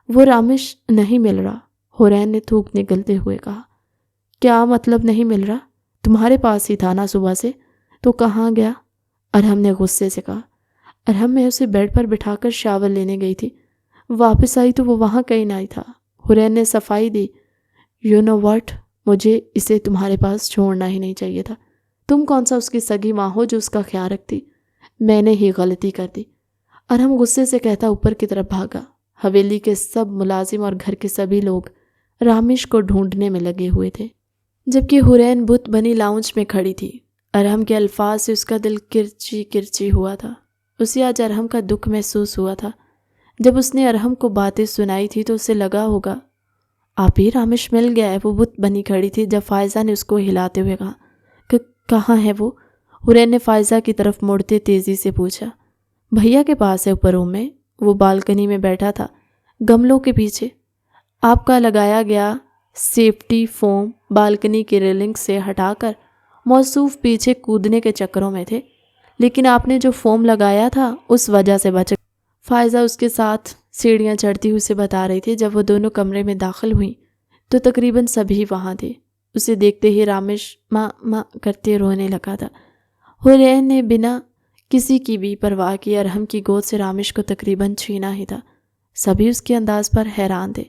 وہ رامش نہیں مل رہا، حرین نے تھوک نگلتے ہوئے کہا۔ کیا مطلب نہیں مل رہا؟ تمہارے پاس ہی تھا نا صبح سے، تو کہاں گیا؟ ارحم نے غصے سے کہا۔ ارحم، میں اسے بیڈ پر بٹھا کر شاور لینے گئی تھی، واپس آئی تو وہ وہاں کہیں نہیں تھا۔ حرین نے صفائی دی۔ یو نو واٹ، مجھے اسے تمہارے پاس چھوڑنا ہی نہیں چاہیے تھا۔ تم کون سا اس کی سگی ماں ہو جو اس کا خیال رکھتی؟ میں نے ہی غلطی کر دی، ارحم غصے سے کہتا اوپر کی طرف بھاگا۔ حویلی کے سب ملازم اور گھر کے سبھی لوگ رامش کو ڈھونڈنے میں لگے ہوئے تھے، جبکہ حرین بت بنی لاؤنج میں کھڑی تھی۔ ارحم کے الفاظ سے اس کا دل کرچی کرچی ہوا تھا۔ اسے آج ارحم کا دکھ محسوس ہوا تھا۔ جب اس نے ارحم کو باتیں سنائی تھی تو اسے لگا ہوگا آپ ہی رامش مل گیا ہے۔ وہ بت بنی کھڑی تھی جب فائزہ نے اس کو ہلاتے ہوئے کہا کہ کہاں ہے وہ؟ حرین نے فائزہ کی طرف مڑتے تیزی سے پوچھا۔ بھیا کے پاس ہے اوپر روم میں، وہ بالکنی میں بیٹھا تھا گملوں کے پیچھے۔ آپ کا لگایا گیا سیفٹی فوم بالکنی کی ریلنگ سے ہٹا کر موصوف پیچھے کودنے کے چکروں میں تھے، لیکن آپ نے جو فوم لگایا تھا اس وجہ سے بچ گئے۔ فائزہ اس کے ساتھ سیڑھیاں چڑھتی ہوئی اسے بتا رہی تھی۔ جب وہ دونوں کمرے میں داخل ہوئیں تو تقریباً سبھی وہاں تھے۔ اسے دیکھتے ہی رامش ماں ماں کرتے رونے لگا تھا۔ حورین نے بنا کسی کی بھی پرواہ کی ارحم کی گود سے رامش کو تقریباً چھینا ہی تھا۔ سبھی اس کے انداز پر حیران تھے۔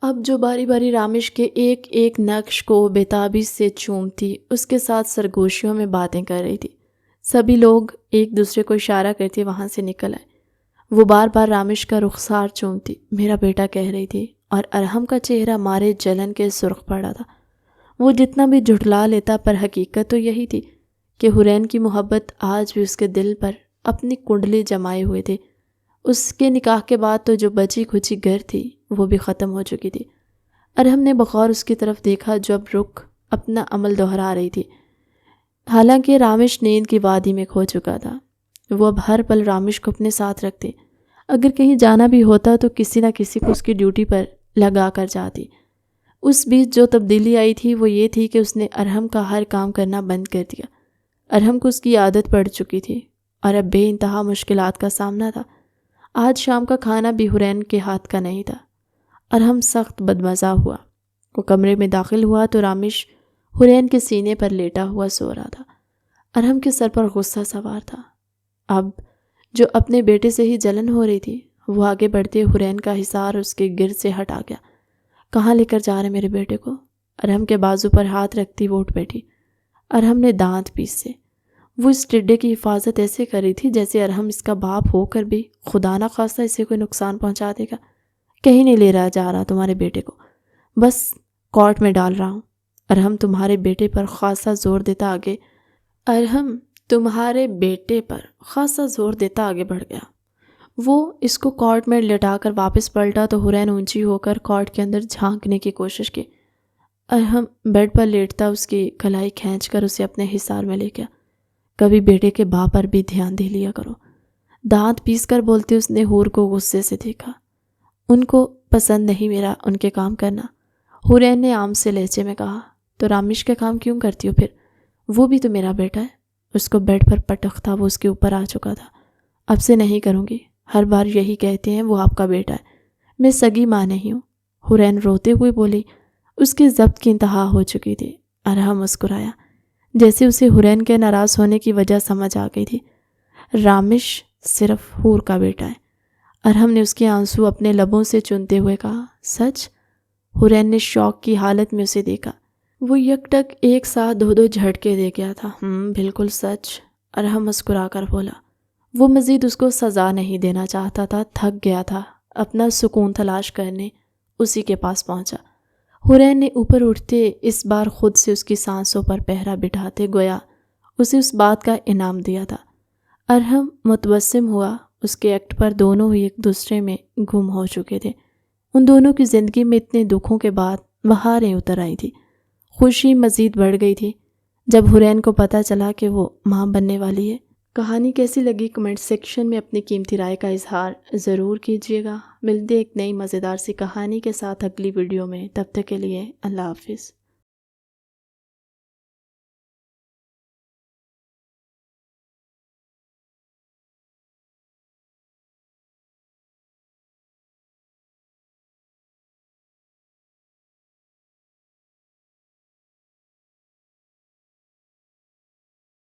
اب جو باری باری رامش کے ایک ایک نقش کو بےتابی سے چومتی، اس کے ساتھ سرگوشیوں میں باتیں کر رہی تھی۔ سبھی لوگ ایک دوسرے کو اشارہ کرتے وہاں سے نکل آئے۔ وہ بار بار رامش کا رخسار چومتی، میرا بیٹا کہہ رہی تھی، اور ارحم کا چہرہ مارے جلن کے سرخ پڑا تھا۔ وہ جتنا بھی جھٹلا لیتا پر حقیقت تو یہی تھی کہ حورین کی محبت آج بھی اس کے دل پر اپنی کنڈلی جمائے ہوئے تھے۔ اس کے نکاح کے بعد تو جو بچی کھچی گر تھی وہ بھی ختم ہو چکی تھی۔ ارحم نے بغور اس کی طرف دیکھا جو اب رک اپنا عمل دہرا رہی تھی۔ حالانکہ رامش نیند کی وادی میں کھو چکا تھا، وہ اب ہر پل رامش کو اپنے ساتھ رکھتے۔ اگر کہیں جانا بھی ہوتا تو کسی نہ کسی کو اس کی ڈیوٹی پر لگا کر جاتی۔ اس بیچ جو تبدیلی آئی تھی وہ یہ تھی کہ اس نے ارحم کا ہر کام کرنا بند کر دیا۔ ارحم کو اس کی عادت پڑ چکی تھی اور اب بے انتہا مشکلات کا سامنا تھا۔ آج شام کا کھانا بھی حورین کے ہاتھ کا نہیں تھا۔ ارحم سخت بدمزہ ہوا۔ وہ کمرے میں داخل ہوا تو رامش حورین کے سینے پر لیٹا ہوا سو رہا تھا۔ ارحم کے سر پر غصہ سوار تھا۔ اب جو اپنے بیٹے سے ہی جلن ہو رہی تھی، وہ آگے بڑھتے حورین کا حصار اس کے گرد سے ہٹا گیا۔ کہاں لے کر جا رہے میرے بیٹے کو؟ ارحم کے بازو پر ہاتھ رکھتی وہ اٹھ بیٹھی۔ ارحم نے دانت پیسے۔ وہ اس ٹڈے کی حفاظت ایسے کر رہی تھی جیسے ارحم اس کا باپ ہو کر بھی خدا نہ خواستہ اسے کوئی نقصان پہنچا دے گا۔ کہیں نہیں لے رہا جا رہا تمہارے بیٹے کو، بس کورٹ میں ڈال رہا ہوں۔ ارحم تمہارے بیٹے پر خاصا زور دیتا آگے بڑھ گیا۔ وہ اس کو کورٹ میں لٹا کر واپس پلٹا تو حورین اونچی ہو کر کورٹ کے اندر جھانکنے کی کوشش کی۔ ارحم بیڈ پر لیٹتا اس کی کلائی کھینچ کر اسے اپنے حصار میں لے گیا۔ کبھی بیٹے کے باپ پر بھی دھیان دے لیا کرو، دانت پیس کر بولتے اس نے حور کو غصے سے دیکھا۔ ان کو پسند نہیں میرا ان کے کام کرنا، حورین نے عام سے لہجے میں کہا۔ تو رامش کے کام کیوں کرتی ہو پھر؟ وہ بھی تو میرا بیٹا ہے۔ اس کو بیڈ پر پٹخ تھا، وہ اس کے اوپر آ چکا تھا۔ اب سے نہیں کروں گی، ہر بار یہی کہتے ہیں وہ آپ کا بیٹا ہے، میں سگی ماں نہیں ہوں۔ حورین روتے ہوئے بولی۔ اس کی ضبط کی انتہا ہو چکی تھی۔ ارحم مسکرایا، جیسے اسے حورین کے ناراض ہونے کی وجہ سمجھ آ گئی تھی۔ رامش صرف حور کا بیٹا ہے۔ ارحم نے اس کے آنسو اپنے لبوں سے چنتے ہوئے کہا، سچ؟ حورین نے شوق کی حالت میں اسے دیکھا۔ وہ یک ٹک ایک ساتھ دو جھٹکے دے گیا تھا۔ بالکل سچ، ارحم مسکرا کر بولا۔ وہ مزید اس کو سزا نہیں دینا چاہتا تھا، تھک گیا تھا، اپنا سکون تلاش کرنے اسی کے پاس پہنچا۔ حورین نے اوپر اٹھتے اس بار خود سے اس کی سانسوں پر پہرا بٹھاتے گویا اسے اس بات کا انعام دیا تھا۔ ارحم متبسم ہوا۔ اس کے ایکٹ پر دونوں ہی ایک دوسرے میں گم ہو چکے تھے۔ ان دونوں کی زندگی میں اتنے دکھوں کے بعد بہاریں اتر آئی تھی۔ خوشی مزید بڑھ گئی تھی جب حورین کو پتہ چلا کہ وہ ماں بننے والی ہے۔ کہانی کیسی لگی کمنٹ سیکشن میں اپنی قیمتی رائے کا اظہار ضرور کیجیے گا۔ ملتے ایک نئی مزیدار سی کہانی کے ساتھ اگلی ویڈیو میں، تب تک کے لیے اللہ حافظ۔